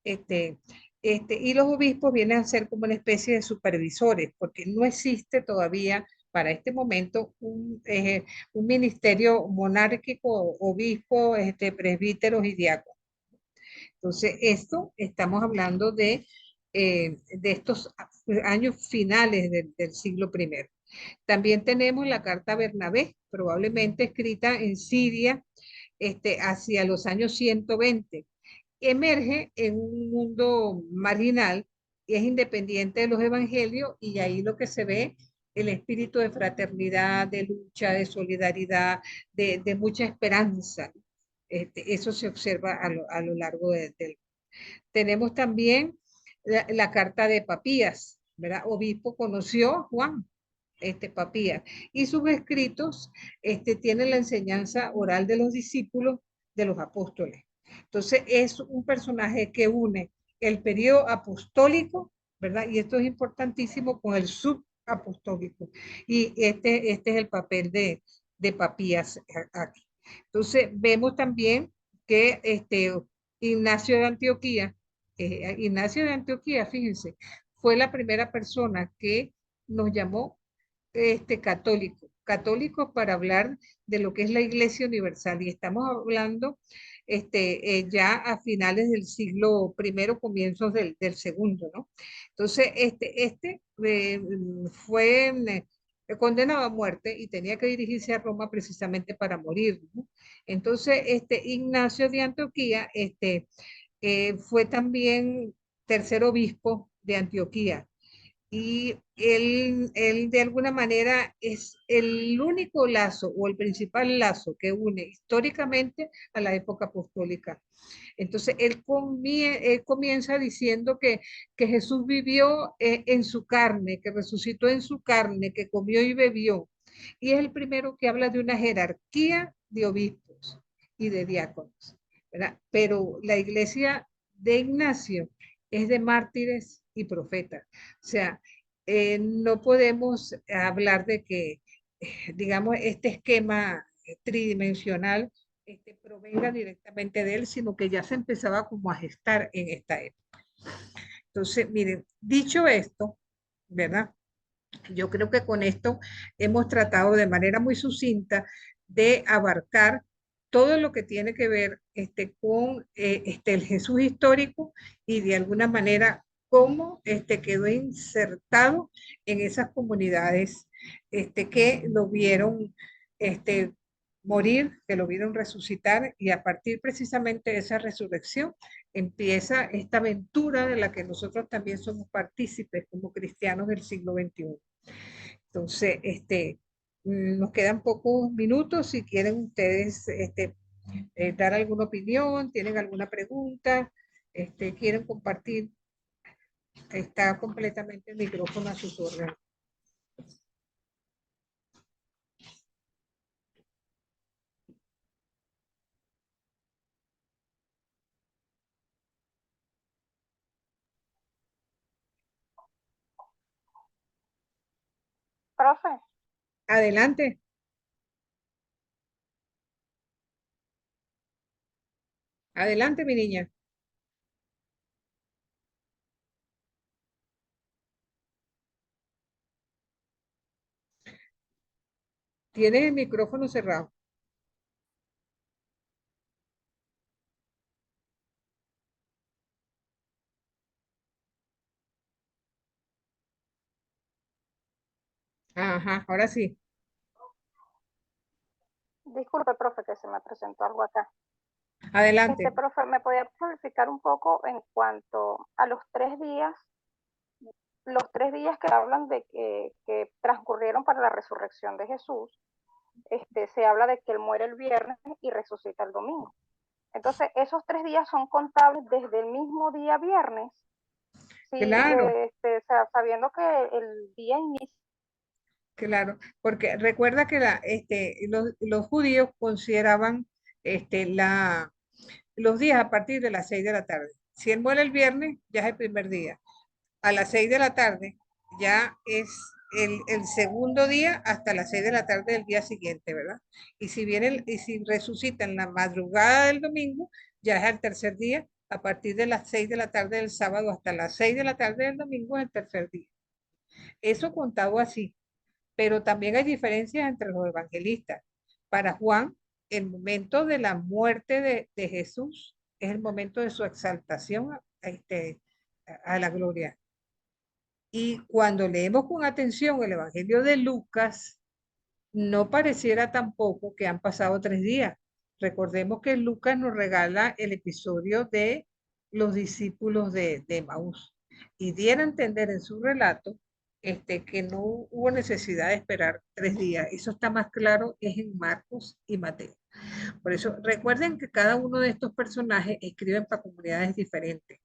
Y los obispos vienen a ser como una especie de supervisores, porque no existe todavía para este momento un ministerio monárquico, obispo, presbíteros y diáconos. Entonces, esto estamos hablando de estos años finales del siglo I. También tenemos la carta Bernabé, probablemente escrita en Siria hacia los años 120. Emerge en un mundo marginal y es independiente de los evangelios y ahí lo que se ve el espíritu de fraternidad, de lucha, de solidaridad, de mucha esperanza. Eso se observa a lo largo del. Tenemos también la carta de Papías, ¿verdad? Obispo conoció a Juan, Papías, y sus escritos tienen la enseñanza oral de los discípulos de los apóstoles. Entonces, es un personaje que une el periodo apostólico, ¿verdad? Y esto es importantísimo con el subapostólico. Y este es el papel de Papías aquí. Entonces, vemos también que Ignacio de Antioquía, fíjense, fue la primera persona que nos llamó católicos para hablar de lo que es la Iglesia Universal. Y estamos hablando ya a finales del siglo primero, comienzos del segundo, ¿no? Entonces, fue condenado a muerte y tenía que dirigirse a Roma precisamente para morir, ¿no? Entonces, Ignacio de Antioquía, fue también tercer obispo de Antioquía y él de alguna manera es el único lazo o el principal lazo que une históricamente a la época apostólica. Entonces, él comienza diciendo que Jesús vivió en su carne, que resucitó en su carne, que comió y bebió. Y es el primero que habla de una jerarquía de obispos y de diáconos, ¿verdad? Pero la iglesia de Ignacio es de mártires y profetas. O sea, no podemos hablar de que, digamos, este esquema tridimensional provenga directamente de él, sino que ya se empezaba como a gestar en esta época. Entonces, miren, dicho esto, ¿verdad? Yo creo que con esto hemos tratado de manera muy sucinta de abarcar todo lo que tiene que ver con el Jesús histórico y de alguna manera cómo quedó insertado en esas comunidades que lo vieron morir, que lo vieron resucitar y a partir precisamente de esa resurrección empieza esta aventura de la que nosotros también somos partícipes como cristianos del siglo XXI. Entonces, nos quedan pocos minutos. Si quieren ustedes dar alguna opinión, tienen alguna pregunta, quieren compartir, está completamente el micrófono a sus órdenes. Profe, Adelante, adelante, mi niña. Tienes el micrófono cerrado. Ajá, ahora sí. disculpe, profe, que se me presentó algo acá. Adelante. Profe, ¿me podía clarificar un poco en cuanto a los tres días que hablan de que transcurrieron para la resurrección de Jesús? se habla de que él muere el viernes y resucita el domingo. Entonces, esos 3 días son contables desde el mismo día viernes, sí, Claro, sabiendo que el día inicia. claro, porque recuerda que los judíos consideraban los días a partir de las 6 de la tarde. Si él muere el viernes, ya es el primer día. A las 6 de la tarde ya es el segundo día hasta las 6 de la tarde del día siguiente, ¿verdad? Y si resucita en la madrugada del domingo, ya es el tercer día, a partir de las 6 de la tarde del sábado hasta las 6 de la tarde del domingo es el tercer día. Eso contado así, pero también hay diferencias entre los evangelistas. Para Juan, el momento de la muerte de Jesús es el momento de su exaltación a la gloria. Y cuando leemos con atención el Evangelio de Lucas, no pareciera tampoco que han pasado 3 días. Recordemos que Lucas nos regala el episodio de los discípulos de Maús y diera a entender en su relato que no hubo necesidad de esperar 3 días. Eso está más claro, es en Marcos y Mateo. Por eso, recuerden que cada uno de estos personajes escriben para comunidades diferentes.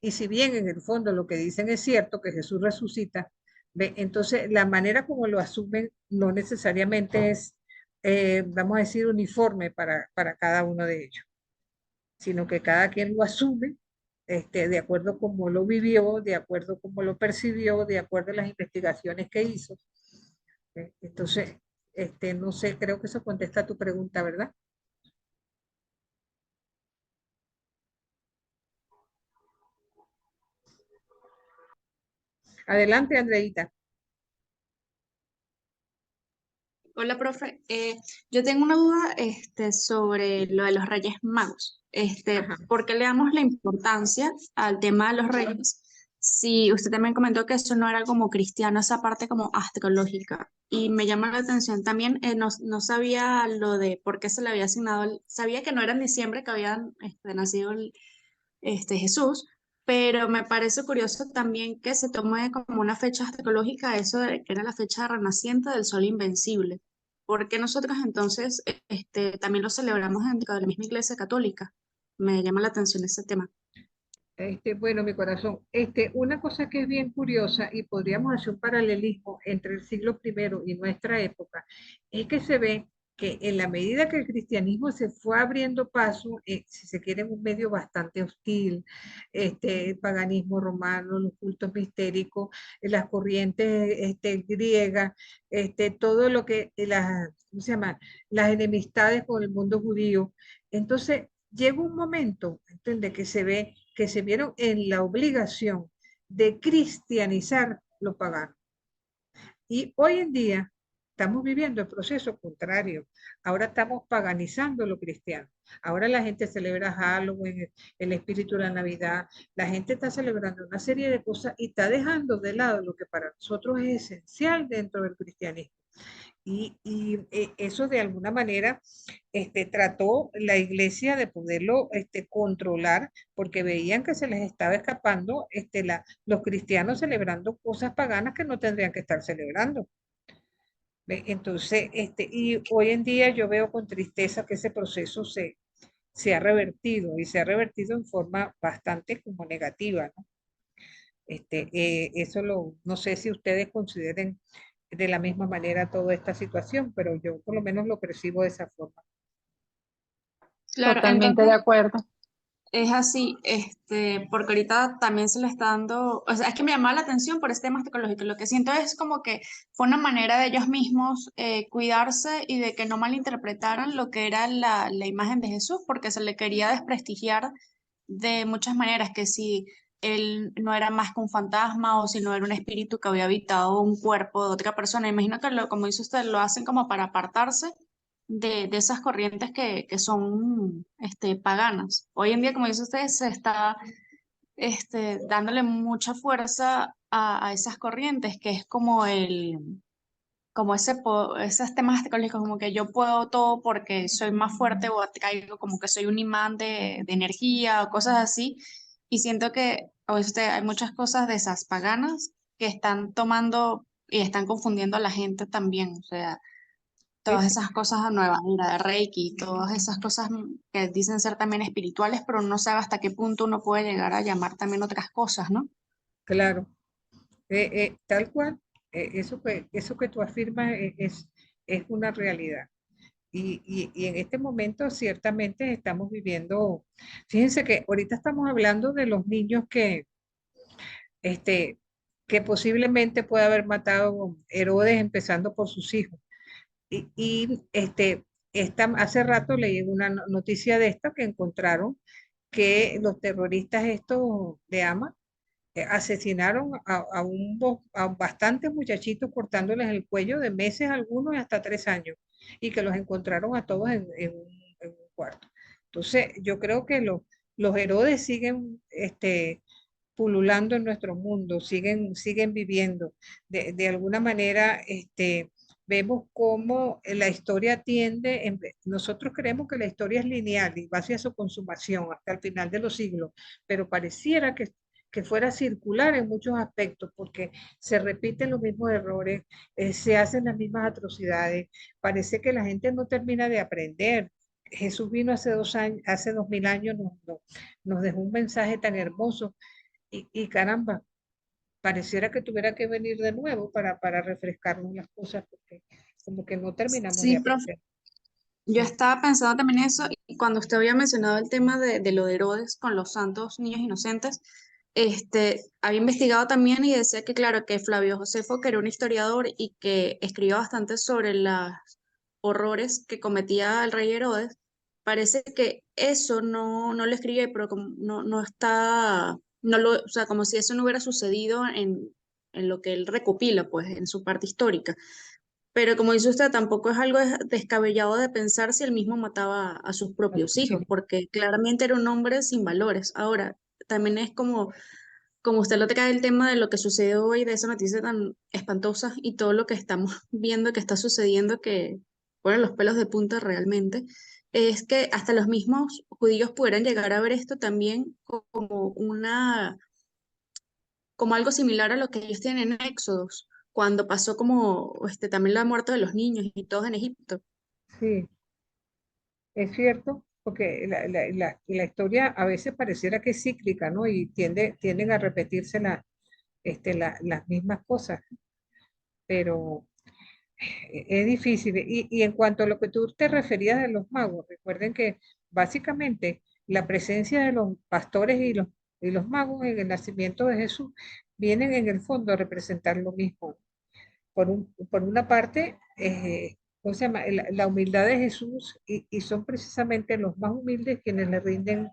Y si bien en el fondo lo que dicen es cierto, que Jesús resucita, ¿ve? Entonces la manera como lo asumen no necesariamente es, vamos a decir, uniforme para cada uno de ellos, sino que cada quien lo asume de acuerdo como lo vivió, de acuerdo como lo percibió, de acuerdo a las investigaciones que hizo. Entonces, no sé, creo que eso contesta a tu pregunta, ¿verdad? Adelante, Andreita. Hola, profe. Yo tengo una duda sobre lo de los Reyes Magos. Ajá. ¿Por qué le damos la importancia al tema de los Reyes? Si usted también comentó que eso no era como cristiano, esa parte como astrológica. Y me llama la atención también, no sabía lo de por qué se le había asignado, sabía que no era en diciembre que habían nacido Jesús, pero me parece curioso también que se tome como una fecha astrológica eso de que era la fecha renaciente del sol invencible. ¿Por qué nosotros entonces también lo celebramos dentro de la misma iglesia católica? Me llama la atención ese tema. Bueno, mi corazón, una cosa que es bien curiosa y podríamos hacer un paralelismo entre el siglo primero y nuestra época, es que se ve que en la medida que el cristianismo se fue abriendo paso, si se quiere, en un medio bastante hostil, el paganismo romano, los cultos mistéricos, las corrientes griegas, todo lo que, ¿cómo se llama? Las enemistades con el mundo judío. Entonces, llega un momento, ¿entiende? Que se vieron en la obligación de cristianizar lo pagano. Y hoy en día estamos viviendo el proceso contrario. Ahora estamos paganizando lo cristiano. Ahora la gente celebra Halloween, el espíritu de la Navidad. La gente está celebrando una serie de cosas y está dejando de lado lo que para nosotros es esencial dentro del cristianismo. Y eso de alguna manera trató la iglesia de poderlo controlar porque veían que se les estaba escapando los cristianos celebrando cosas paganas que no tendrían que estar celebrando. ¿Ve? Entonces, y hoy en día yo veo con tristeza que ese proceso se ha revertido y se ha revertido en forma bastante como negativa, ¿no? No sé si ustedes consideren de la misma manera toda esta situación, pero yo por lo menos lo percibo de esa forma. Claro, Totalmente de entonces acuerdo. es así, porque ahorita también se le está dando, o sea, es que me llamaba la atención por este tema psicológico. Lo que siento es como que fue una manera de ellos mismos cuidarse y de que no malinterpretaran lo que era la imagen de Jesús, porque se le quería desprestigiar de muchas maneras, que si él no era más que un fantasma o si no era un espíritu que había habitado un cuerpo de otra persona. Imagino que, como dice usted, lo hacen como para apartarse de esas corrientes que son paganas. Hoy en día, como dice usted, se está dándole mucha fuerza a esas corrientes, que es como como esos temas psicológicos, como que yo puedo todo porque soy más fuerte o atraigo, como que soy un imán de energía o cosas así. Y siento que hay muchas cosas de esas paganas que están tomando y están confundiendo a la gente también. O sea, todas Sí, esas cosas a nueva era de Reiki, todas esas cosas que dicen ser también espirituales, pero no sabe hasta qué punto uno puede llegar a llamar también otras cosas, ¿no? claro. Tal cual, eso que tú afirmas es una realidad. Y en este momento ciertamente estamos viviendo, fíjense que ahorita estamos hablando de los niños este, que posiblemente puede haber matado Herodes empezando por sus hijos. Hace rato leí una noticia de esto que encontraron que los terroristas estos de Hamas asesinaron a bastantes muchachitos cortándoles el cuello de meses algunos y hasta 3 años y que los encontraron a todos en un cuarto. Entonces, yo creo que los Herodes siguen pululando en nuestro mundo, siguen viviendo. De alguna manera, vemos cómo la historia tiende, nosotros creemos que la historia es lineal y va hacia su consumación hasta el final de los siglos, pero pareciera que fuera circular en muchos aspectos, porque se repiten los mismos errores, se hacen las mismas atrocidades, parece que la gente no termina de aprender. Jesús vino hace 2 años, hace 2000 años, nos dejó un mensaje tan hermoso y caramba, pareciera que tuviera que venir de nuevo para refrescarnos las cosas, porque como que no terminamos de Sí, profe. aprender. Yo Sí, estaba pensando también eso, y cuando usted había mencionado el tema de lo de Herodes con los santos niños inocentes, había investigado también y decía que, claro, que Flavio Josefo, que era un historiador y que escribió bastante sobre los horrores que cometía el rey Herodes, parece que eso no lo escribió, pero como no está, no lo, o sea, como si eso no hubiera sucedido en lo que él recopila, pues, en su parte histórica. Pero como dice usted, tampoco es algo descabellado de pensar si él mismo mataba a sus propios hijos, sí, porque claramente era un hombre sin valores. Ahora, también es como usted lo trae el tema de lo que sucedió hoy, de esa noticia tan espantosa y todo lo que estamos viendo que está sucediendo, que ponen los pelos de punta realmente, es que hasta los mismos judíos pudieran llegar a ver esto también como como algo similar a lo que ellos tienen en Éxodos, cuando pasó como también la muerte de los niños y todos en Egipto. sí, es cierto, porque la historia a veces pareciera que es cíclica, ¿no? Y tienden a repetirse las mismas cosas, pero es difícil. Y en cuanto a lo que tú te referías de los magos, recuerden que básicamente la presencia de los pastores y los magos en el nacimiento de Jesús vienen en el fondo a representar lo mismo. Por una parte, ¿cómo se llama? La humildad de Jesús y son precisamente los más humildes quienes le rinden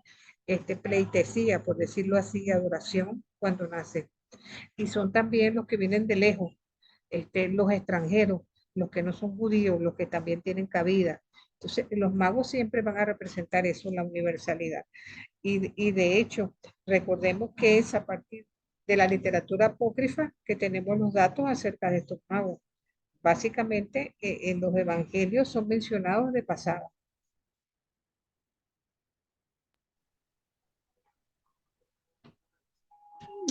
pleitesía, por decirlo así, adoración cuando nacen. Y son también los que vienen de lejos, los extranjeros, los que no son judíos, los que también tienen cabida. Entonces, los magos siempre van a representar eso, la universalidad. Y de hecho, recordemos que es a partir de la literatura apócrifa que tenemos los datos acerca de estos magos. Básicamente, en los evangelios son mencionados de pasada.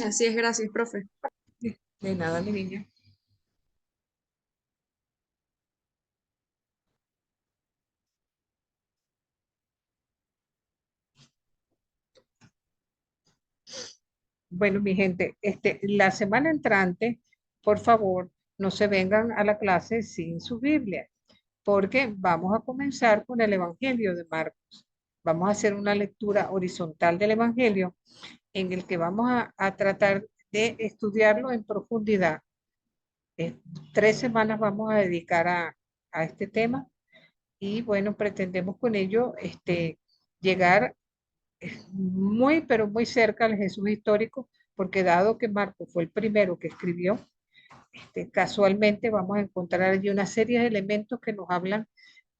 Así es, gracias, profe. De nada, mi niña. Bueno, mi gente, la semana entrante, por favor, no se vengan a la clase sin su Biblia, porque vamos a comenzar con el Evangelio de Marcos. Vamos a hacer una lectura horizontal del Evangelio en el que vamos a tratar de estudiarlo en profundidad. 3 semanas vamos a dedicar a este tema y bueno, pretendemos con ello llegar muy, pero muy cerca al Jesús histórico, porque dado que Marco fue el primero que escribió, casualmente vamos a encontrar allí una serie de elementos que nos hablan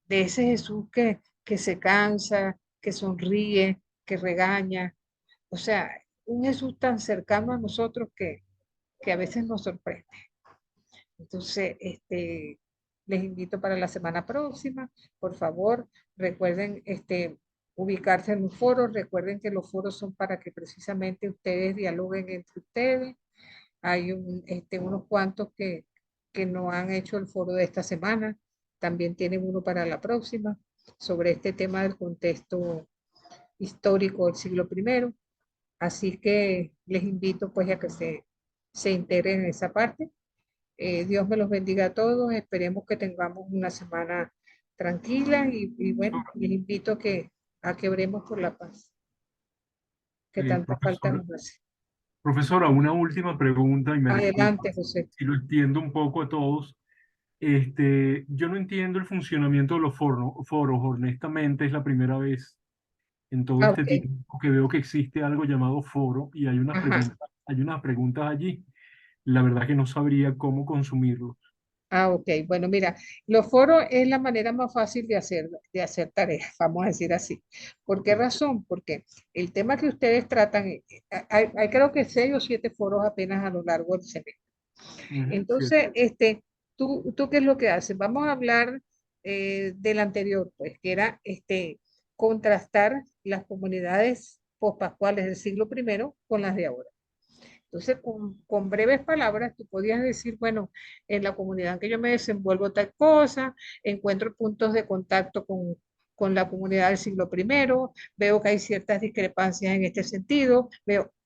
de ese Jesús que se cansa, que sonríe, que regaña, o sea, un Jesús tan cercano a nosotros que a veces nos sorprende. Entonces, les invito para la semana próxima. Por favor, recuerden ubicarse en los foros. Recuerden que los foros son para que precisamente ustedes dialoguen entre ustedes. Hay unos cuantos que no han hecho el foro de esta semana. también tienen uno para la próxima, sobre este tema del contexto histórico del siglo I. Así que les invito pues a que se integren en esa parte. Dios me los bendiga a todos. Esperemos que tengamos una semana tranquila y bueno, les invito a que oremos por la paz, que tanta falta Profesora, nos hace. profesora, una última pregunta y me disculpa Adelante, José. si lo extiendo un poco a todos. Yo no entiendo el funcionamiento de los foros. Honestamente, es la primera vez en todo este Ok. tiempo que veo que existe algo llamado foro y Ajá. hay unas preguntas allí. La verdad que no sabría cómo consumirlo. Ok. Bueno, mira, los foros es la manera más fácil de hacer tareas, vamos a decir así. ¿Por qué Ok. razón? Porque el tema que ustedes tratan, hay creo que 6 o 7 foros apenas a lo largo del semestre. Ujú, cierto. Entonces, ¿tú qué es lo que haces? Vamos a hablar del anterior, pues, que era contrastar las comunidades pospascuales del siglo I con las de ahora. Entonces, con breves palabras, tú podías decir, bueno, en la comunidad en que yo me desenvuelvo tal cosa, encuentro puntos de contacto con la comunidad del siglo I, veo que hay ciertas discrepancias en este sentido,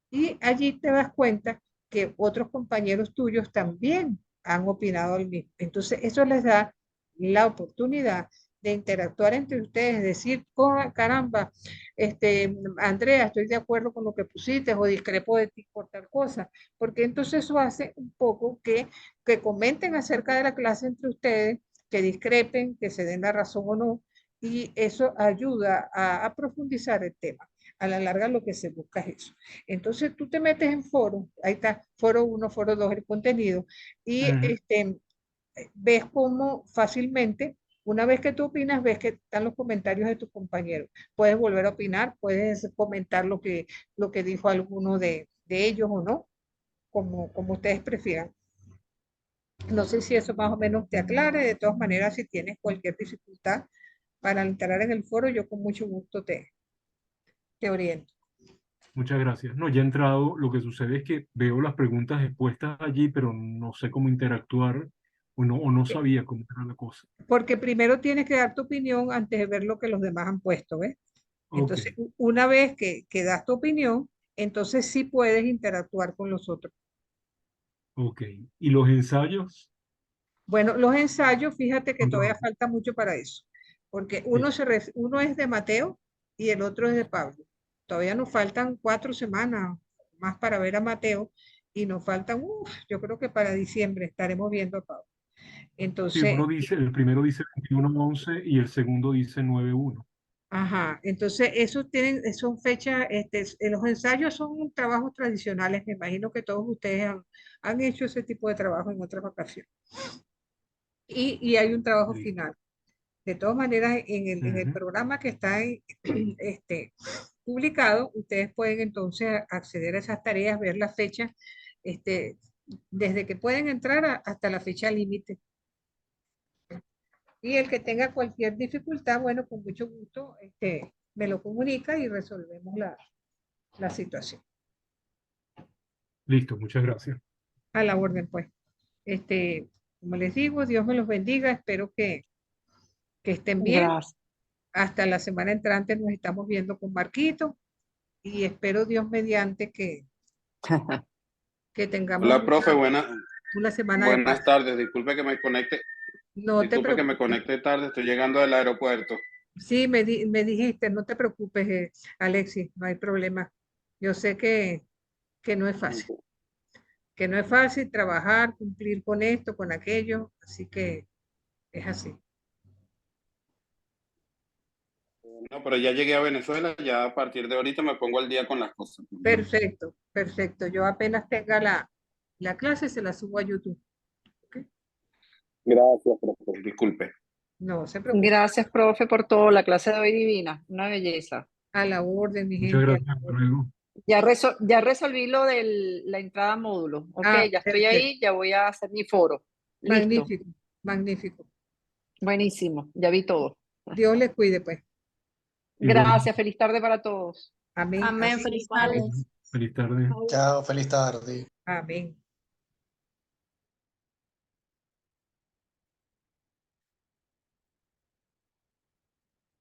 y allí te das cuenta que otros compañeros tuyos también han opinado al mismo. Entonces, eso les da la oportunidad de interactuar entre ustedes, decir, caramba, Andrea, estoy de acuerdo con lo que pusiste o discrepo de ti por tal cosa, porque entonces eso hace un poco que comenten acerca de la clase entre ustedes, que discrepen, que se den la razón o no, y eso ayuda a profundizar el tema. A la larga lo que se busca es eso. Entonces tú te metes en foro, ahí está, foro 1, foro 2, el contenido, y Ujú. ves cómo fácilmente, una vez que tú opinas, ves que están los comentarios de tus compañeros. Puedes volver a opinar, puedes comentar lo que dijo alguno de ellos o no, como ustedes prefieran. No sé si eso más o menos te aclare. De todas maneras, si tienes cualquier dificultad para entrar en el foro, yo con mucho gusto te oriento. Muchas gracias. No, ya he entrado. Lo que sucede es que veo las preguntas expuestas allí, pero no sé cómo interactuar o no sabía cómo era la cosa. Porque primero tienes que dar tu opinión antes de ver lo que los demás han puesto, ¿ves? Ok, Entonces, una vez que das tu opinión, entonces sí puedes interactuar con los otros. ok. ¿Y los ensayos? Bueno, los ensayos, fíjate que todavía Otro. falta mucho para eso, porque Sí. uno es de Mateo y el otro es de Pablo. Todavía nos faltan 4 semanas más para ver a Mateo y nos faltan, yo creo que para diciembre estaremos viendo a Pablo. Sí, Entonces, uno dice, el primero dice 21-11 y el segundo dice 9-1. ajá, entonces esos son fechas, los ensayos son trabajos tradicionales, me imagino que todos ustedes han hecho ese tipo de trabajo en otras ocasiones. Y hay un trabajo Listo. final. De todas maneras, en el Ujú. programa que está publicado, ustedes pueden entonces acceder a esas tareas, ver la fecha, este, desde que pueden entrar hasta la fecha límite. Y el que tenga cualquier dificultad, bueno, con mucho gusto, me lo comunica y resolvemos la situación. Listo, muchas gracias. A la orden, pues. Como les digo, Dios me los bendiga. Espero que estén bien. Gracias. Hasta la semana entrante nos estamos viendo con Marquito y espero Dios mediante que tengamos Hola, profe, una semana de buenas paz. tardes. No te Disculpe que me preocupes. conecte tarde, estoy llegando del aeropuerto. Sí, me dijiste, no te preocupes, Alexis, no hay problema. Yo sé que no es fácil, que no es fácil trabajar, cumplir con esto, con aquello, así que es así. No, pero ya llegué a Venezuela, ya a partir de ahorita me pongo al día con las cosas. Perfecto, perfecto. Yo apenas tenga la clase, se la subo a YouTube. ¿Ok? Gracias, profe. Disculpe. No se preocupe. Gracias, profe, por todo. La clase de hoy divina. Una belleza. A la orden, mi Muchas gente. A gracias. la Hasta orden. luego. Ya resolví lo de la entrada a módulo. Ok, Ah, ya estoy perfecto. ahí, ya voy a hacer mi foro. Listo. Magnífico, magnífico. Buenísimo. Ya vi todo. Dios les cuide, pues. Igual. Gracias. Feliz tarde para todos. Amén, Amén, amén, feliz amén, tarde. Feliz tarde. Chao, feliz tarde. amén.